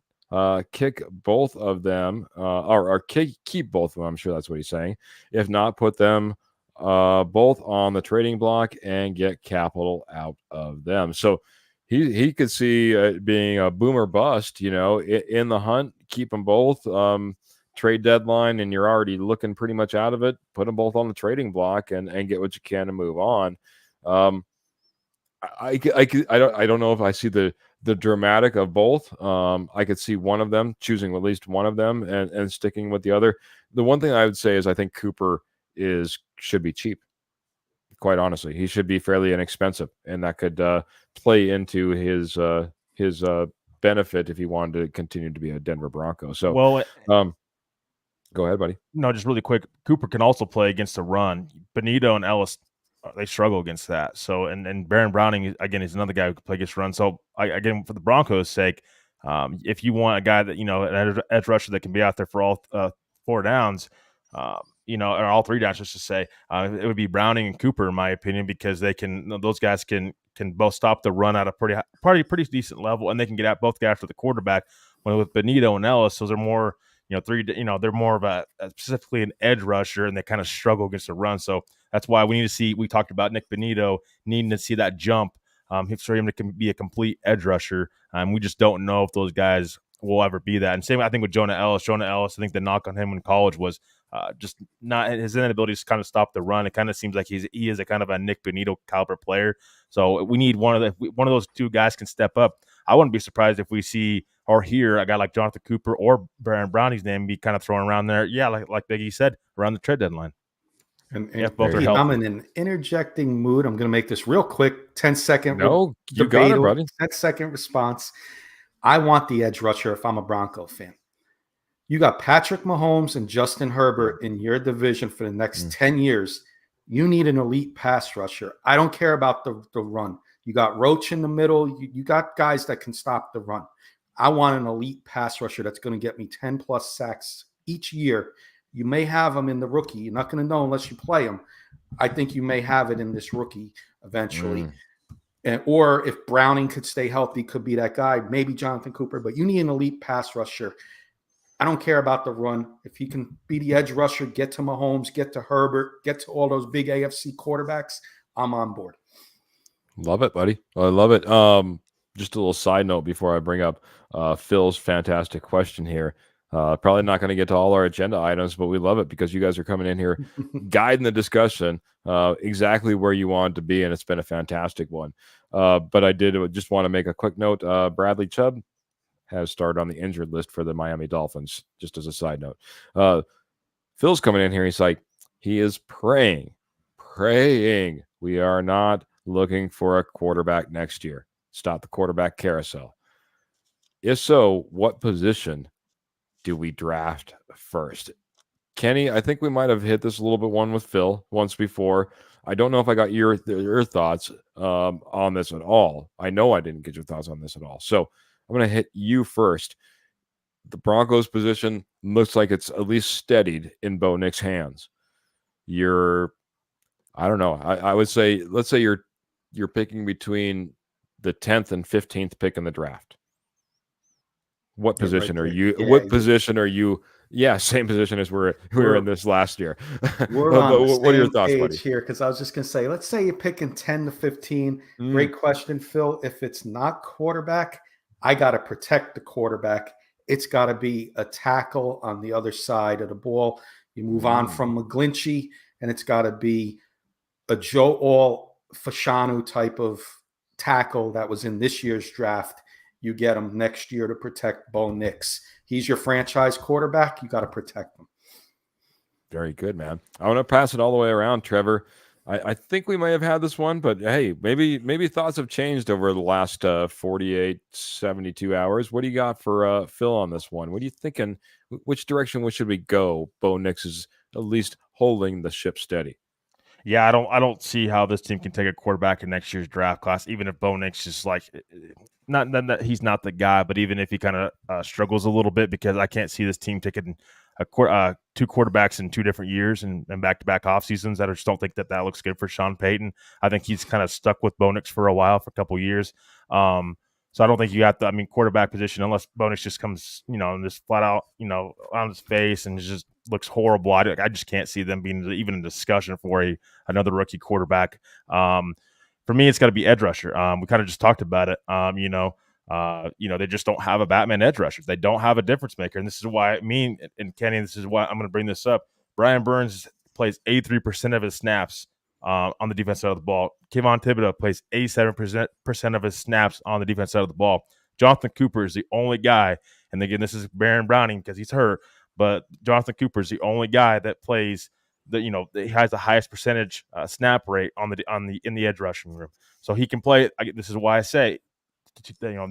kick both of them, or keep both of them. I'm sure that's what he's saying. If not, put them both on the trading block and get capital out of them. So he could see it being a boom or bust, in the hunt, keep them both. Trade deadline, and you're already looking pretty much out of it. Put them both on the trading block and get what you can and move on. I don't know if I see the dramatic of both. I could see one of them choosing at least one of them and sticking with the other. The one thing I would say is I think Cooper should be cheap. Quite honestly, he should be fairly inexpensive, and that could play into his benefit if he wanted to continue to be a Denver Bronco. So, go ahead, buddy. No, just really quick. Cooper can also play against the run. Benito and Ellis, they struggle against that. So, and Baron Browning, again, is another guy who can play against run. So, again, for the Broncos' sake, if you want a guy that, an edge rusher that can be out there for all 4 downs, or all 3 downs, just to say, it would be Browning and Cooper, in my opinion, because those guys can both stop the run at a pretty decent level, and they can get at both guys after the quarterback. When with Benito and Ellis, those are more, they're more of a specifically an edge rusher, and they kind of struggle against the run. So that's why we need to see. We talked about Nick Benito needing to see that jump for him to be a complete edge rusher. We just don't know if those guys will ever be that. And same, I think, with Jonah Ellis. Jonah Ellis, I think the knock on him in college was just not his inability to kind of stop the run. It kind of seems like he is a kind of a Nick Benito caliber player. So we need one of those 2 guys can step up. I wouldn't be surprised if we see or hear a guy like Jonathan Cooper or Baron Browning's name be kind of thrown around there. Yeah, like Biggie said, around the trade deadline. And both are healthy. I'm in an interjecting mood. I'm going to make this real quick. 10-second. No, you got it, buddy. 10-second response. I want the edge rusher if I'm a Bronco fan. You got Patrick Mahomes and Justin Herbert in your division for the next 10 years. You need an elite pass rusher. I don't care about the run. You got Roach in the middle. You got guys that can stop the run. I want an elite pass rusher that's going to get me 10-plus sacks each year. You may have him in the rookie. You're not going to know unless you play him. I think you may have it in this rookie eventually. Or if Browning could stay healthy, could be that guy, maybe Jonathan Cooper. But you need an elite pass rusher. I don't care about the run. If he can be the edge rusher, get to Mahomes, get to Herbert, get to all those big AFC quarterbacks, I'm on board. Love it, buddy. I love it. Just a little side note before I bring up Phil's fantastic question here. Probably not going to get to all our agenda items, but we love it because you guys are coming in here guiding the discussion exactly where you want to be, and it's been a fantastic one. But I did just want to make a quick note. Bradley Chubb has started on the injured list for the Miami Dolphins, just as a side note. Phil's coming in here. He's like, he is praying. We are not looking for a quarterback next year. Stop the quarterback carousel. If so, what position do we draft first? Kenny, I think we might have hit this a little bit one with Phil once before. I don't know if I got your thoughts on this at all. I know I didn't get your thoughts on this at all. So I'm going to hit you first. The Broncos position looks like it's at least steadied in Bo Nix's hands. I don't know. I would say, let's say you're picking between the 10th and 15th pick in the draft. What position are you? What position are you? Yeah, same position as we were in this last year. We're on what are your thoughts, buddy? Here, because I was just going to say, let's say you're picking 10 to 15. Great question, Phil. If it's not quarterback, I got to protect the quarterback. It's got to be a tackle on the other side of the ball. You move on from McGlinchey, and it's got to be a Joe Fashanu type of tackle that was in this year's draft. You get him next year to protect Bo Nix. He's your franchise quarterback. You got to protect him. Very good, man. I want to pass it all the way around, Trevor. I think we may have had this one, but hey, maybe thoughts have changed over the last 48, 72 hours. What do you got for Phil on this one? What are you thinking? Which direction should we go? Bo Nix is at least holding the ship steady. Yeah, I don't see how this team can take a quarterback in next year's draft class, even if Bo Nix is like not that he's not the guy, but even if he kind of struggles a little bit, because I can't see this team taking two quarterbacks in 2 different years and back-to-back off seasons. I just don't think that looks good for Sean Payton. I think he's kind of stuck with Bo Nix for a while, for a couple years. So I don't think you got quarterback position, unless Bo Nix just comes, and just flat out, on his face and just looks horrible. I just can't see them being even a discussion for another rookie quarterback. For me, it's got to be edge rusher. We kind of just talked about it. They just don't have a Batman edge rusher. They don't have a difference maker, and this is why and Kenny, this is why I'm going to bring this up. Brian Burns plays 83% of his snaps on the defense side of the ball. Kayvon Thibodeau plays 87% of his snaps on the defense side of the ball. Jonathan Cooper is the only guy, and again, this is Baron Browning because he's hurt, but Jonathan Cooper is the only guy that plays he has the highest percentage snap rate in the edge rushing room. So he can play. This is why I say,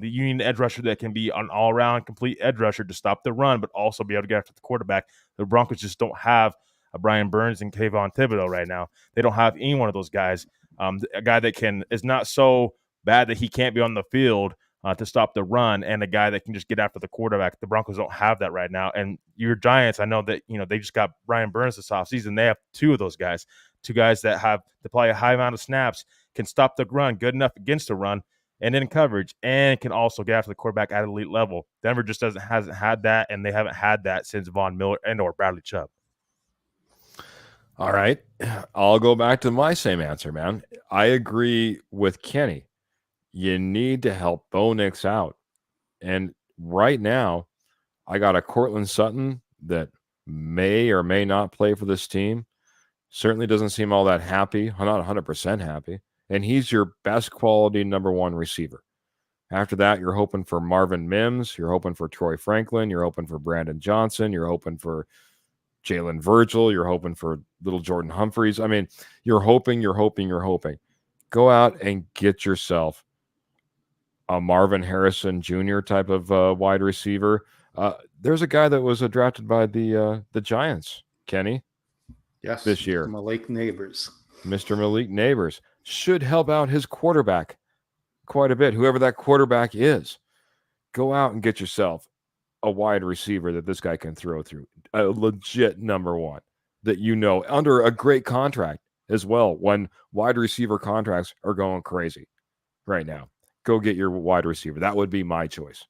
you need an edge rusher that can be an all-around complete edge rusher to stop the run, but also be able to get after the quarterback. The Broncos just don't have a Brian Burns and Kayvon Thibodeau right now. They don't have any one of those guys. A guy that is not so bad that he can't be on the field to stop the run, and a guy that can just get after the quarterback. The Broncos don't have that right now. And your Giants, I know that they just got Brian Burns this offseason. They have 2 of those guys, 2 guys that have to play a high amount of snaps, can stop the run, good enough against the run, and in coverage, and can also get after the quarterback at elite level. Denver just hasn't had that, and they haven't had that since Von Miller and/or Bradley Chubb. All right. I'll go back to my same answer, man. I agree with Kenny. You need to help Bo Nix out. And right now, I got a Cortland Sutton that may or may not play for this team. Certainly doesn't seem all that happy. I'm not 100% happy. And he's your best quality number 1 receiver. After that, you're hoping for Marvin Mims. You're hoping for Troy Franklin. You're hoping for Brandon Johnson. You're hoping for Jalen Virgil. You're hoping for little Jordan Humphreys. I mean, you're hoping. Go out and get yourself a Marvin Harrison Jr. type of wide receiver. There's a guy that was drafted by the Giants, Kenny. Yes, this year. Mr. Malik Neighbors should help out his quarterback quite a bit. Whoever that quarterback is, go out and get yourself a wide receiver that this guy can throw through. A legit number 1 that under a great contract as well, when wide receiver contracts are going crazy right now. Go get your wide receiver. That would be my choice.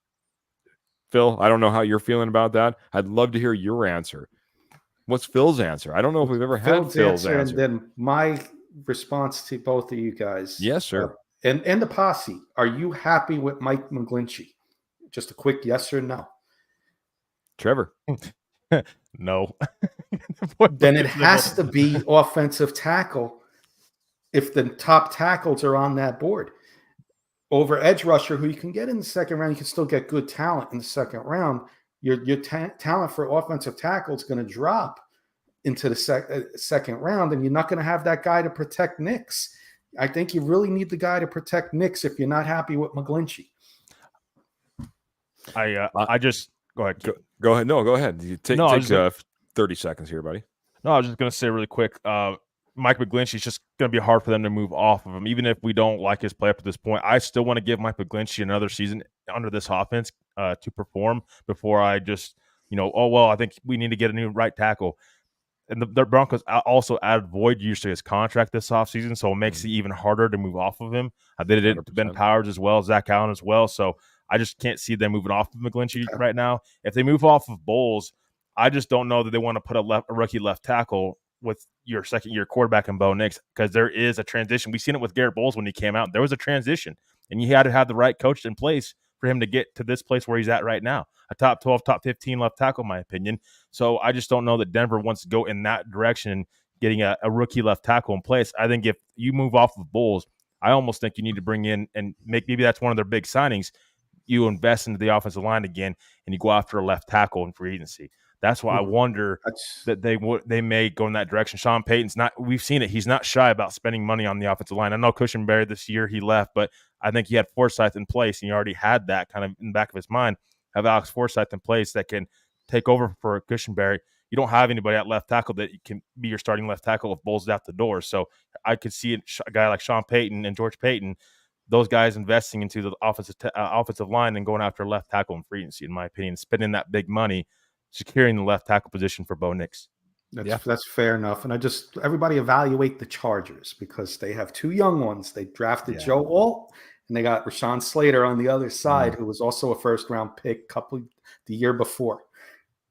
Phil, I don't know how you're feeling about that. I'd love to hear your answer. What's Phil's answer? I don't know if we've ever had Phil's answer. And then my response to both of you guys. Yes, sir. And the posse, are you happy with Mike McGlinchey? Just a quick yes or no. Trevor. No. Then it has to be offensive tackle if the top tackles are on that board. Over edge rusher, who you can get in the second round, you can still get good talent in the second round. Your talent for offensive tackle is going to drop into the second round, and you're not going to have that guy to protect Nix. I think you really need the guy to protect Nix if you're not happy with McGlinchey. I just go ahead. Go ahead. No, go ahead. You take 30 seconds here, buddy. No, I was just going to say really quick. Mike McGlinchey is just going to be hard for them to move off of him. Even if we don't like his play up to this point, I still want to give Mike McGlinchey another season under this offense to perform before I just, I think we need to get a new right tackle. And the Broncos also added void years to his contract this offseason, so it makes it even harder to move off of him. They did it to Ben Powers as well, Zach Allen as well. So I just can't see them moving off of McGlinchey right now. If they move off of Bowles, I just don't know that they want to put a rookie left tackle with your second-year quarterback in Bo Nix, because there is a transition. We've seen it with Garrett Bowles when he came out. There was a transition, and you had to have the right coach in place for him to get to this place where he's at right now. A top 12, top 15 left tackle, in my opinion. So I just don't know that Denver wants to go in that direction, getting a rookie left tackle in place. I think if you move off of Bowles, I almost think you need to bring in and maybe that's one of their big signings. You invest into the offensive line again, and you go after a left tackle in free agency. That's why I wonder that they may go in that direction. Sean Payton's not – we've seen it. He's not shy about spending money on the offensive line. I know Cushenberry this year he left, but I think he had Forsythe in place, and he already had that kind of in the back of his mind, have Alex Forsythe in place that can take over for Cushenberry. you don't have anybody at left tackle that can be your starting left tackle if Bull's out the door. So I could see a guy like Sean Payton and George Payton, those guys investing into the offensive line and going after left tackle in free agency, in my opinion, spending that big money, securing the left tackle position for Bo Nix. That's fair enough. And everybody evaluate the Chargers because they have two young ones. They drafted Joe Alt and they got Rashawn Slater on the other side, who was also a first-round pick the year before.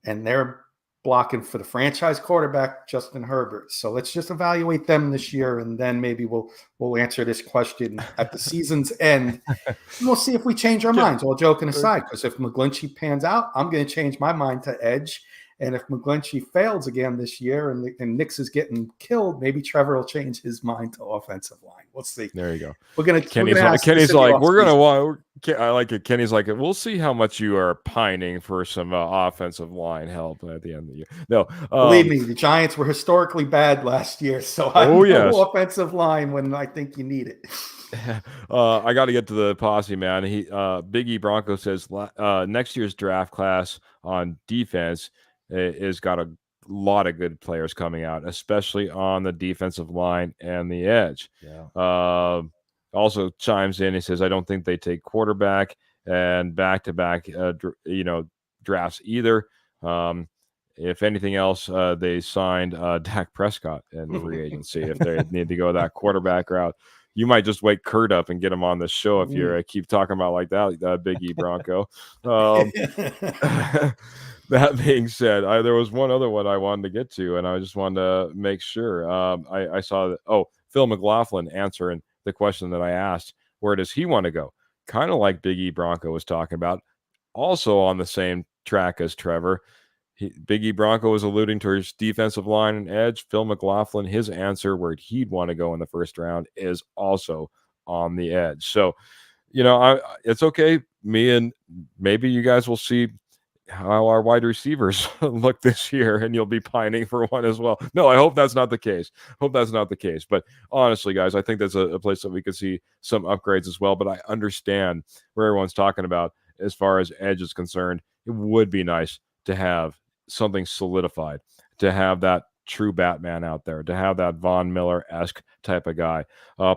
And they're blocking for the franchise quarterback, Justin Herbert. So let's just evaluate them this year, and then maybe we'll answer this question at the season's end. And we'll see if we change our minds, all joking aside. Because if McGlinchey pans out, I'm going to change my mind to edge. And if McGlinchey fails again this year and Nix is getting killed, maybe Trevor will change his mind to offensive line. We'll see. There you go. Kenny's like, we're gonna want. I like it. Kenny's like, we'll see how much you are pining for some offensive line help at the end of the year. No, believe me, the Giants were historically bad last year, so I know offensive line when I think you need it. I got to get to the posse, man. Big E Bronco says next year's draft class on defense is got a lot of good players coming out, especially on the defensive line and the edge. Also chimes in. He says, I don't think they take quarterback and back-to-back, drafts either. If anything else, they signed Dak Prescott in free agency. If they need to go that quarterback route, you might just wake Kurt up and get him on the show if you keep talking about like that, Big E Bronco. That being said, there was one other one I wanted to get to, and I just wanted to make sure. I saw that. Phil McLaughlin answering the question that I asked, where does he want to go? Kind of like Big E Bronco was talking about, also on the same track as Trevor. Big E Bronco was alluding to his defensive line and edge. Phil McLaughlin, his answer where he'd want to go in the first round is also on the edge. So, it's okay. Me and maybe you guys will see how our wide receivers look this year, and you'll be pining for one as well. No, I hope that's not the case. But honestly, guys, I think that's a place that we could see some upgrades as well. But I understand where everyone's talking about as far as edge is concerned. It would be nice to have something solidified, to have that true Batman out there, to have that Von Miller-esque type of guy.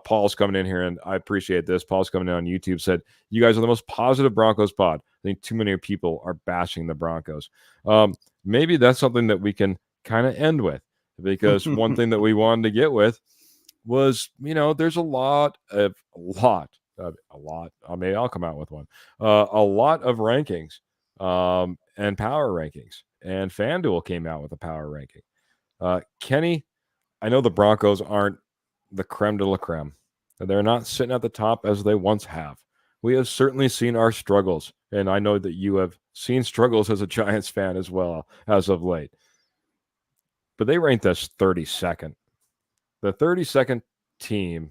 Paul's coming in here, and I appreciate this. Paul's coming in on YouTube, said, you guys are the most positive Broncos pod. I think too many people are bashing the Broncos. Maybe that's something that we can kind of end with, because one thing that we wanted to get with was, there's a lot. Maybe I'll come out with one. A lot of rankings and power rankings, and Fan Duel came out with a power ranking. Kenny, I know the Broncos aren't the creme de la creme. They're not sitting at the top as they once have. We have certainly seen our struggles, and I know that you have seen struggles as a Giants fan as well as of late. But they ranked us 32nd. The 32nd team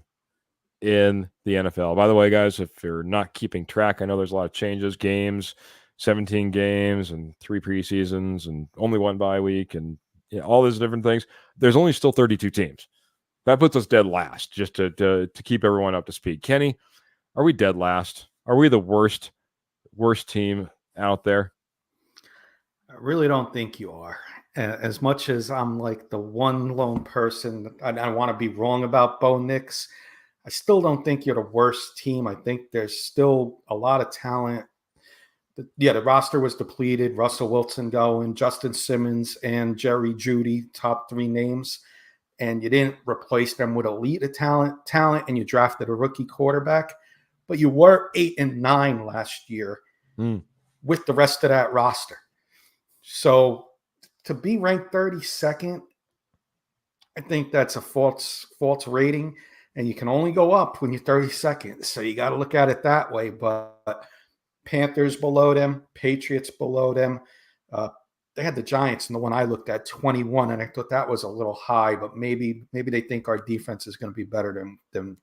in the NFL. By the way, guys, if you're not keeping track, I know there's a lot of changes, games, 17 games and 3 preseasons and only 1 bye week and all those different things. There's only still 32 teams. That puts us dead last, just to keep everyone up to speed. Kenny, are we dead last? Are we the worst team out there? I really don't think you are. As much as I'm like the one lone person, I want to be wrong about Bo Nix, I still don't think you're the worst team. I think there's still a lot of talent. The roster was depleted. Russell Wilson going, Justin Simmons and Jerry Jeudy, top 3 names. And you didn't replace them with elite talent, and you drafted a rookie quarterback. But you were 8-9 last year with the rest of that roster. So to be ranked 32nd, I think that's a false rating. And you can only go up when you're 32nd. So you got to look at it that way. But Panthers below them, Patriots below them. They had the Giants in the one I looked at, 21, and I thought that was a little high, but maybe they think our defense is going to be better than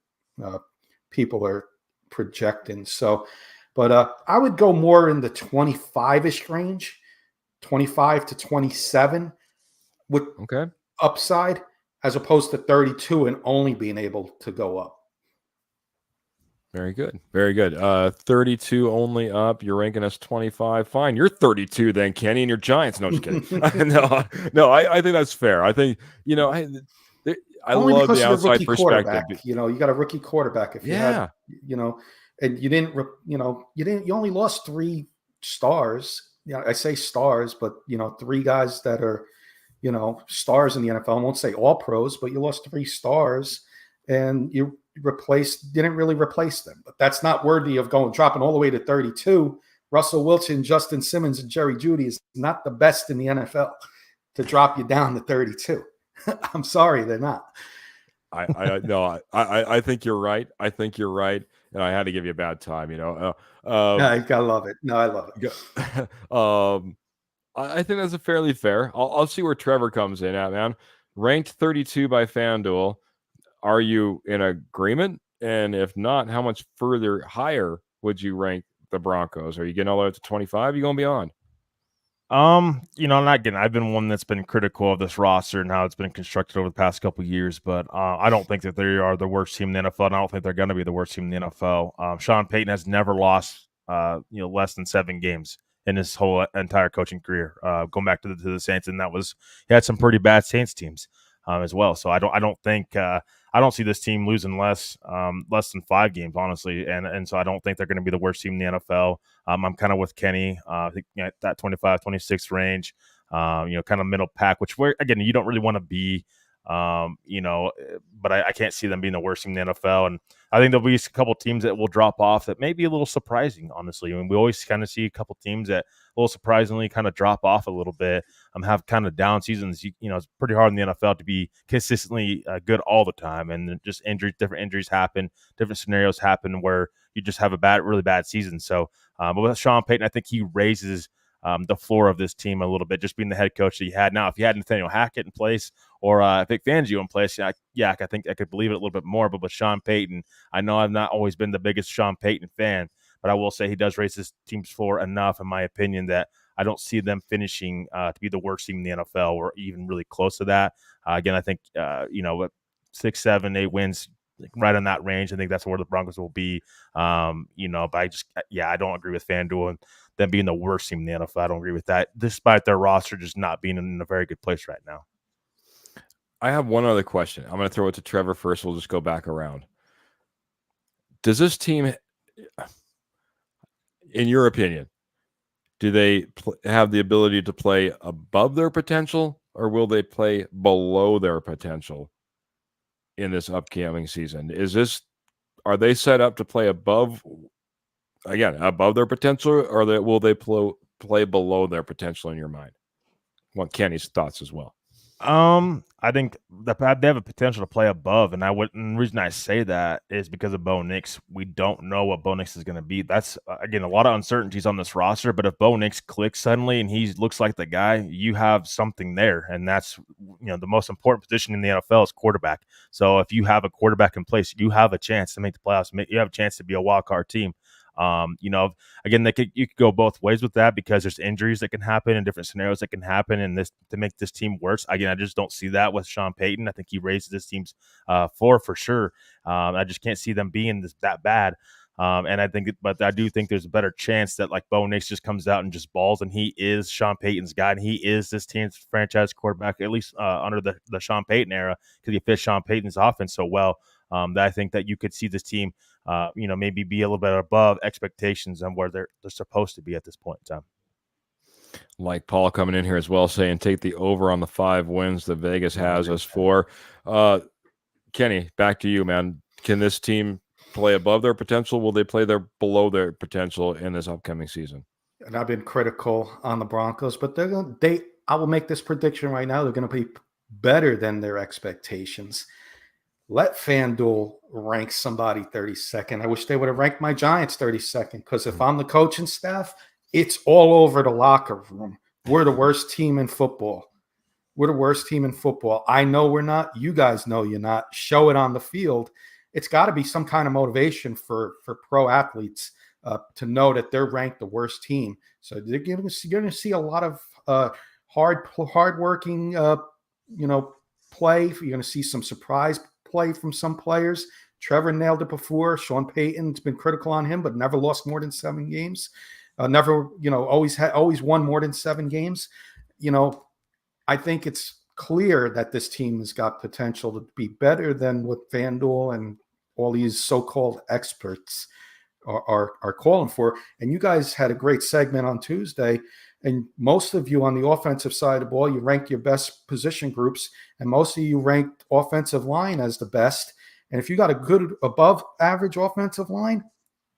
people are projecting. So, but I would go more in the 25-ish range, 25 to 27 with upside, as opposed to 32 and only being able to go up. Very good. Very good. 32 only up. You're ranking us 25. Fine. You're 32 then, Kenny, and you're Giants. No, just kidding. No, I think that's fair. I think, I Only love because the of the outside rookie perspective. quarterback. You got a rookie quarterback. If you had, and you didn't, you only lost 3 stars. I say stars, but, 3 guys that are, stars in the NFL. I won't say all pros, but you lost 3 stars and you didn't really replace them. But that's not worthy of dropping all the way to 32. Russell Wilson, Justin Simmons, and Jerry Jeudy is not the best in the NFL to drop you down to 32. I'm sorry, they're not. I think you're right. I think you're right. And I had to give you a bad time, No, you gotta love it. No, I love it. I think that's a fairly fair. I'll see where Trevor comes in at, man. Ranked 32 by Fan Duel. Are you in agreement? And if not, how much further higher would you rank the Broncos? Are you getting all the way up to 25? You going beyond? Not getting. I've been one that's been critical of this roster and how it's been constructed over the past couple of years, but I don't think that they are the worst team in the NFL. And I don't think they're going to be the worst team in the NFL. Sean Payton has never lost, less than 7 games in his whole entire coaching career. Going back to the Saints, and he had some pretty bad Saints teams as well. So I don't think. I don't see this team losing less than 5 games, honestly, and so I don't think they're going to be the worst team in the NFL. I'm kind of with Kenny. I think that 25, 26 range, kind of middle pack, which again you don't really want to be, but I can't see them being the worst team in the NFL. And I think there'll be a couple teams that will drop off that may be a little surprising, honestly. I mean, we always kind of see a couple teams that a little surprisingly kind of drop off a little bit, have kind of down seasons. It's pretty hard in the NFL to be consistently good all the time, and just different injuries happen, different scenarios happen where you just have a really bad season. So, but with Sean Payton, I think he raises the floor of this team a little bit, just being the head coach that he had. Now, if you had Nathaniel Hackett in place or Vic Fangio in place, I think I could believe it a little bit more. But with Sean Payton, I know I've not always been the biggest Sean Payton fan, but I will say he does raise his team's floor enough, in my opinion, that I don't see them finishing to be the worst team in the NFL or even really close to that. Again, I think, 6, 7, 8 wins, right in that range. I think that's where the Broncos will be. But I don't agree with FanDuel and them being the worst team in the NFL. I don't agree with that, despite their roster just not being in a very good place right now. I have one other question. I'm going to throw it to Trevor first. We'll just go back around. Does this team, in your opinion, do they have the ability to play above their potential, or will they play below their potential in this upcoming season? Are they set up to play above their potential, or will they play below their potential in your mind? I want Kenny's thoughts as well. I think they have a potential to play above, and the reason I say that is because of Bo Nix. We don't know what Bo Nix is going to be. That's again a lot of uncertainties on this roster. But if Bo Nix clicks suddenly and he looks like the guy, you have something there, and that's the most important position in the NFL is quarterback. So if you have a quarterback in place, you have a chance to make the playoffs. You have a chance to be a wild card team. Again, you could go both ways with that because there's injuries that can happen and different scenarios that can happen, and this to make this team worse. Again, I just don't see that with Sean Payton. I think he raises this team's floor for sure. I just can't see them being that bad. But I do think there's a better chance that like Bo Nix just comes out and just balls, and he is Sean Payton's guy, and he is this team's franchise quarterback, at least under the Sean Payton era, because he fits Sean Payton's offense so well. That I think that you could see this team, maybe be a little bit above expectations on where they're supposed to be at this point in time. Like Paul coming in here as well, saying take the over on the 5 wins that Vegas has us for. Kenny, back to you, man. Can this team play above their potential? Will they play below their potential in this upcoming season? And I've been critical on the Broncos, but I will make this prediction right now. They're going to be better than their expectations. Let FanDuel rank somebody 32nd. I wish they would have ranked my Giants 32nd, because if I'm the coaching staff, it's all over the locker room. We're the worst team in football. We're the worst team in football. I know we're not. You guys know you're not. Show it on the field. It's got to be some kind of motivation for pro athletes to know that they're ranked the worst team. So you're going to see a lot of hard-working, play. You're going to see some surprise play from some players. Trevor nailed it before. Sean Payton's been critical on him, but never lost more than 7 games. Always won more than 7 games. I think it's clear that this team has got potential to be better than what Fan Duel and all these so-called experts are calling for. And you guys had a great segment on Tuesday, and most of you on the offensive side of the ball, you ranked your best position groups, and most of you ranked offensive line as the best. And if you got a good above average offensive line,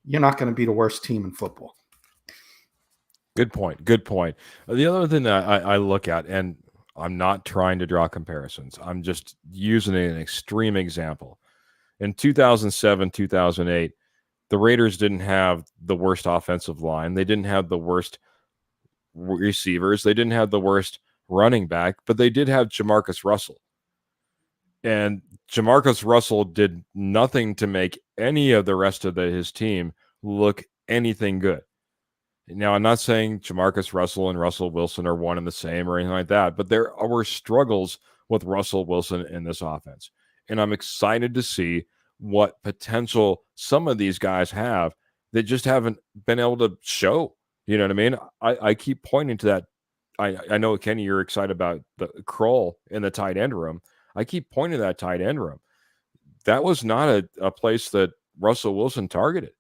you're not going to be the worst team in football. Good point. The other thing that I look at, and I'm not trying to draw comparisons, I'm just using an extreme example. In 2007, 2008, the Raiders didn't have the worst offensive line. They didn't have the worst receivers. They didn't have the worst running back, but they did have Jamarcus Russell. And Jamarcus Russell did nothing to make any of the rest of his team look anything good. Now, I'm not saying Jamarcus Russell and Russell Wilson are one and the same or anything like that, but there were struggles with Russell Wilson in this offense. And I'm excited to see what potential some of these guys have that just haven't been able to show. You know what I mean? I keep pointing to that. I know, Kenny, you're excited about the Kroll in the tight end room. I keep pointing to that tight end room. That was not a place that Russell Wilson targeted.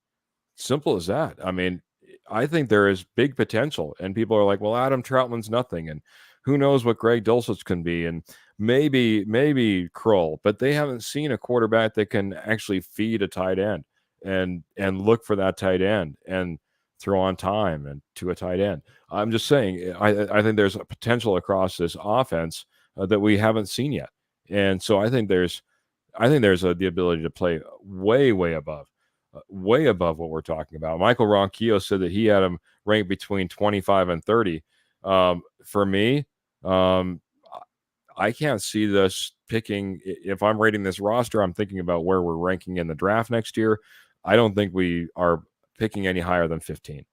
Simple as that. I mean, I think there is big potential, and people are like, well, Adam Troutman's nothing, and who knows what Greg Dulcich can be, and maybe Kroll, but they haven't seen a quarterback that can actually feed a tight end and look for that tight end and throw on time and to a tight end. I'm just saying, I think there's a potential across this offense that we haven't seen yet, and so I think there's the ability to play way above what we're talking about. Michael Ronquillo said that he had him ranked between 25 and 30. For me, I can't see this picking. If I'm rating this roster, I'm thinking about where we're ranking in the draft next year. I don't think we are picking any higher than 15.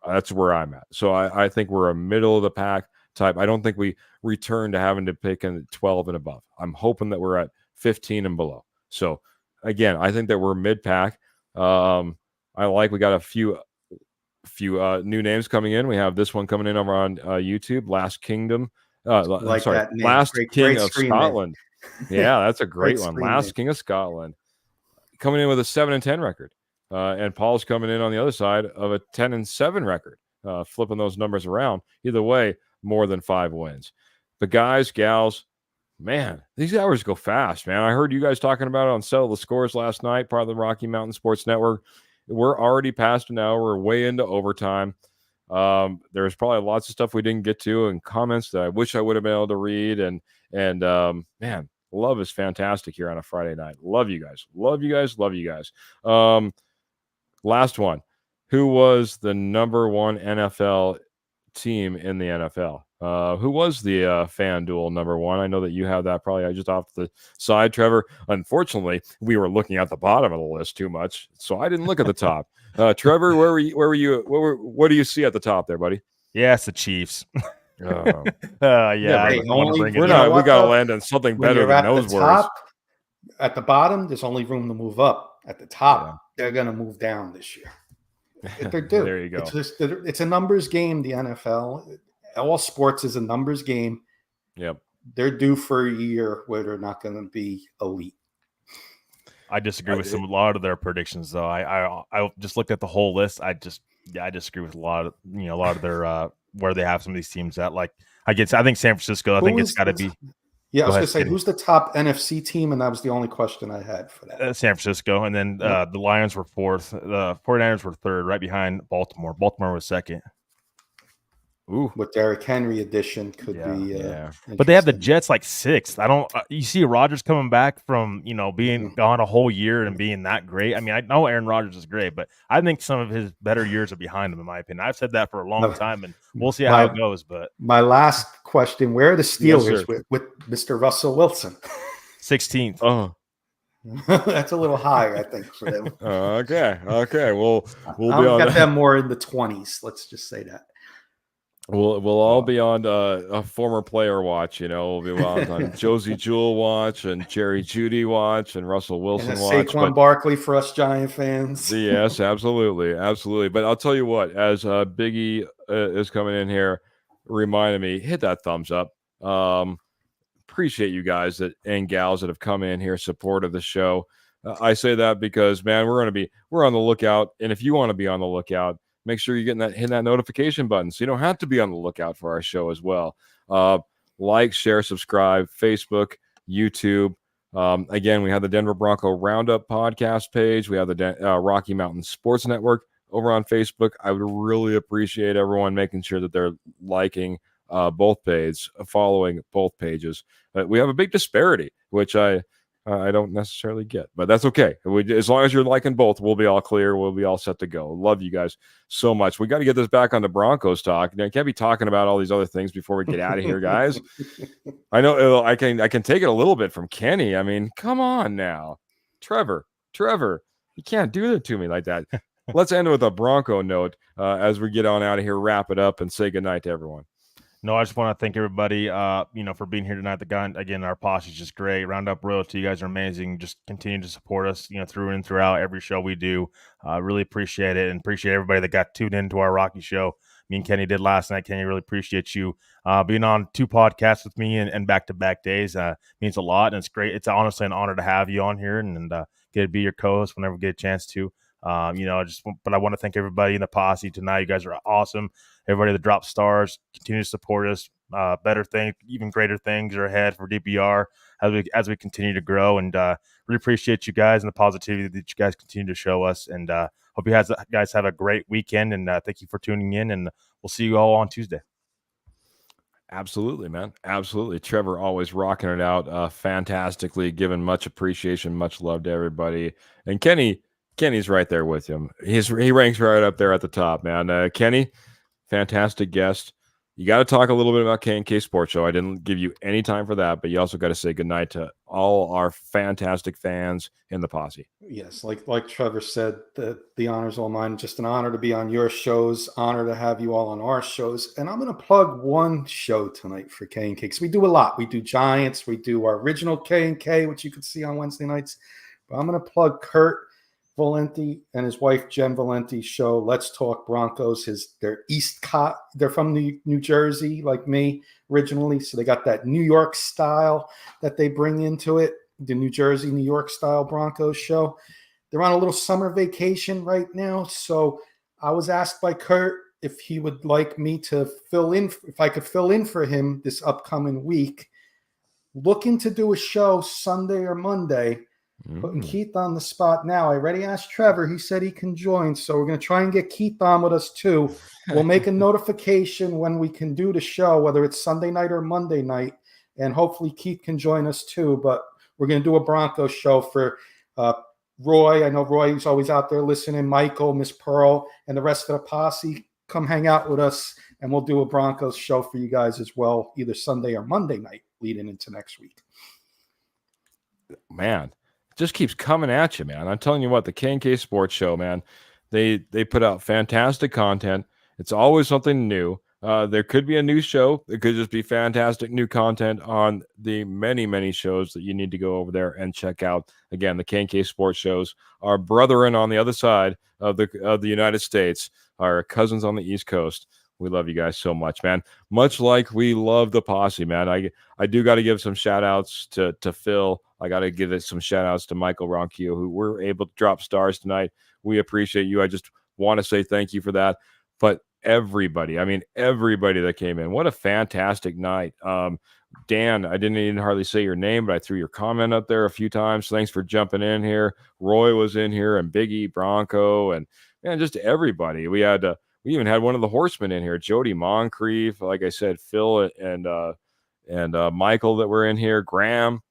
That's where I'm at. So I think we're a middle of the pack type. I don't think we return to having to pick in 12 and above. I'm hoping that we're at 15 and below. So again, I think that we're mid-pack. We got a few new names coming in. We have this one coming in over on YouTube, Last Kingdom. Last King of Scotland. Yeah, that's a great one. Last King of Scotland. Coming in with a 7-10 record. And Paul's coming in on the other side of a 10-7 record. Flipping those numbers around. Either way, more than 5 wins. But guys, gals, man, these hours go fast, man. I heard you guys talking about it on Settle the Scores last night, part of the Rocky Mountain Sports Network. We're already past an hour. We're way into overtime. There's probably lots of stuff we didn't get to and comments that I wish I would have been able to read. And man, love is fantastic here on a Friday night. Love you guys. Last one. Who was the number one NFL team in the NFL? Who was the Fan Duel number one? I know that you have that probably just off the side, Trevor. Unfortunately, we were looking at the bottom of the list too much, so I didn't look at the top. Trevor, where were you? What do you see at the top there, buddy? Yeah, it's the Chiefs. We got to land on something better than those words. At the bottom, there's only room to move up. At the top, they're going to move down this year. They're due. There you go. It's a numbers game. The NFL, all sports is a numbers game. Yep. They're due for a year where they're not going to be elite. I disagree with a lot of their predictions, though. I just looked at the whole list. I disagree with a lot of their where they have some of these teams at. Like I think San Francisco. I think it's got to be. Yeah, I was going to say, who's the top NFC team? And that was the only question I had for that. San Francisco. And then the Lions were fourth. The 49ers were third, right behind Baltimore. Baltimore was second. Ooh, with Derrick Henry addition could be. But they have the Jets like sixth. You see Rodgers coming back from being gone a whole year and being that great. I mean, I know Aaron Rodgers is great, but I think some of his better years are behind him, in my opinion. I've said that for a long time, and we'll see how it goes. But my last question: where are the Steelers with Mr. Russell Wilson? 16th. Oh. That's a little high, I think, for them. Okay. We'll be I'll get them more in the 20s. Let's just say that. We'll all be on a former player watch, we'll be on Josie Jewell watch and Jerry Jeudy watch and Russell Wilson and watch. Saquon Barkley for us Giant fans. Yes, absolutely. But I'll tell you what, as Biggie is coming in here, reminding me, hit that thumbs up. Appreciate you guys and gals that have come in here, supportive the show. I say that because, man, we're on the lookout, and if you want to be on the lookout, make sure you're hitting that notification button so you don't have to be on the lookout for our show as well. Like, share, subscribe, Facebook, YouTube. Again, we have the Denver Bronco Roundup podcast page. We have the Rocky Mountain Sports Network over on Facebook. I would really appreciate everyone making sure that they're liking both pages, following both pages. We have a big disparity, which I don't necessarily get, but that's okay. As long as you're liking both, we'll be all clear. We'll be all set to go. Love you guys so much. We got to get this back on the Broncos talk. I can't be talking about all these other things before we get out of here, guys. I know I can take it a little bit from Kenny. I mean, come on now, Trevor, you can't do that to me like that. Let's end with a Bronco note as we get on out of here, wrap it up, and say goodnight to everyone. No, I just want to thank everybody, for being here tonight. Again, our posse is just great. Roundup Royalty, you guys are amazing. Just continue to support us, through and throughout every show we do. Really appreciate it, and appreciate everybody that got tuned into our Rocky show. Me and Kenny did last night. Kenny, really appreciate you being on 2 podcasts with me and back-to-back days. Means a lot, and it's great. It's honestly an honor to have you on here and get to be your co-host whenever we get a chance to. But I want to thank everybody in the posse tonight. You guys are awesome. Everybody that dropped stars, continue to support us. Better things, even greater things are ahead for DBR as we continue to grow. And really appreciate you guys and the positivity that you guys continue to show us. And hope you guys have a great weekend. And thank you for tuning in. And we'll see you all on Tuesday. Absolutely, man. Absolutely. Trevor always rocking it out fantastically, giving much appreciation, much love to everybody. And Kenny's right there with him. He ranks right up there at the top, man. Kenny, fantastic guest. You got to talk a little bit about K&K Sports Show. I didn't give you any time for that, but you also got to say goodnight to all our fantastic fans in the posse. Yes, like Trevor said, the honor's all mine. Just an honor to be on your shows. Honor to have you all on our shows. And I'm going to plug one show tonight for K&K because we do a lot. We do Giants. We do our original K&K, which you can see on Wednesday nights. But I'm going to plug Kurt Valenti and his wife Jen Valenti's show, Let's Talk Broncos. They're from New Jersey, like me originally, so they got that New York style that they bring into it. The New Jersey, New York style Broncos show. They're on a little summer vacation right now, so I was asked by Kurt if he would like me to fill in, if I could fill in for him this upcoming week. Looking to do a show Sunday or Monday. Putting Keith on the spot now. I already asked Trevor. He said he can join. So we're going to try and get Keith on with us too. We'll make a notification when we can do the show, whether it's Sunday night or Monday night. And hopefully Keith can join us too. But we're going to do a Broncos show for Roy. I know Roy is always out there listening. Michael, Miss Pearl, and the rest of the posse. Come hang out with us. And we'll do a Broncos show for you guys as well, either Sunday or Monday night leading into next week. Man. Just keeps coming at you, man. I'm telling you what, the K&K Sports Show, man, they put out fantastic content. It's always something new. There could be a new show. It could just be fantastic new content on the many, many shows that you need to go over there and check out. Again, the K&K Sports Shows, our brethren on the other side of the United States, our cousins on the East Coast. We love you guys so much, man. Much like we love the posse, man. I do got to give some shout outs to Phil. I got to give it some shout outs to Michael Ronquillo, who were able to drop stars tonight. We appreciate you. I just want to say thank you for that. But everybody that came in, what a fantastic night. Dan, I didn't even hardly say your name, but I threw your comment up there a few times. Thanks for jumping in here. Roy was in here, and Biggie, Bronco, and just everybody. We even had one of the horsemen in here, Jody Moncrief. Like I said, Phil and Michael that were in here. Graham,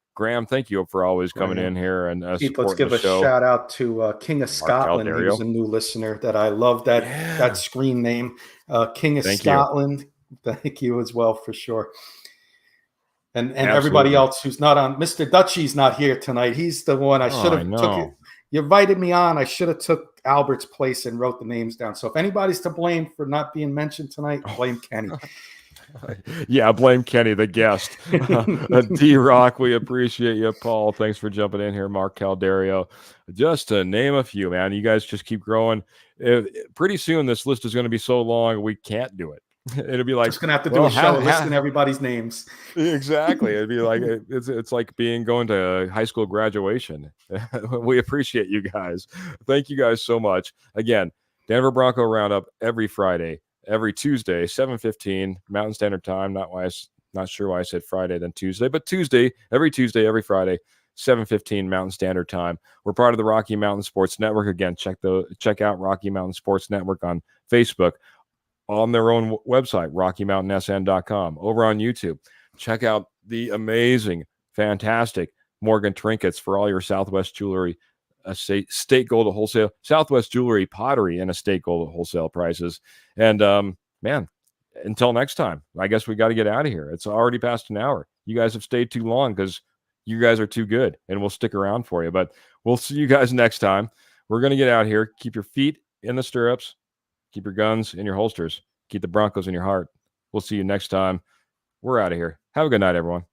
thank you for always coming in here and let's give a shout out to King of Scotland. He's a new listener that I love that screen name. King of Scotland. Thank you as well for sure. And everybody else who's not on. Mr. Dutchy's not here tonight. He's the one I should have took it. You invited me on. I should have took Albert's Place and wrote the names down. So if anybody's to blame for not being mentioned tonight, blame Kenny. Yeah, blame Kenny, the guest. D-Rock, we appreciate you. Paul, thanks for jumping in here. Mark Calderio, just to name a few, man. You guys just keep growing. Pretty soon, this list is going to be so long, we can't do it. It'll be like just gonna have to do a show listing everybody's names. Exactly. It'd be like it's like going to high school graduation. We appreciate you guys. Thank you guys so much. Again, Denver Bronco Roundup every Friday, every Tuesday, 7:15 Mountain Standard Time. Not sure why I said Friday then Tuesday, but every Tuesday, every Friday, 7:15 Mountain Standard Time. We're part of the Rocky Mountain Sports Network. Again, check out Rocky Mountain Sports Network on Facebook, on their own website, RockyMountainSN.com, over on YouTube. Check out the amazing, fantastic Morgan Trinkets for all your Southwest Jewelry, State Gold at wholesale, Southwest Jewelry, pottery, and estate gold at wholesale prices. And man, until next time, I guess we got to get out of here. It's already past an hour. You guys have stayed too long because you guys are too good, and we'll stick around for you. But we'll see you guys next time. We're going to get out here. Keep your feet in the stirrups. Keep your guns in your holsters. Keep the Broncos in your heart. We'll see you next time. We're out of here. Have a good night, everyone.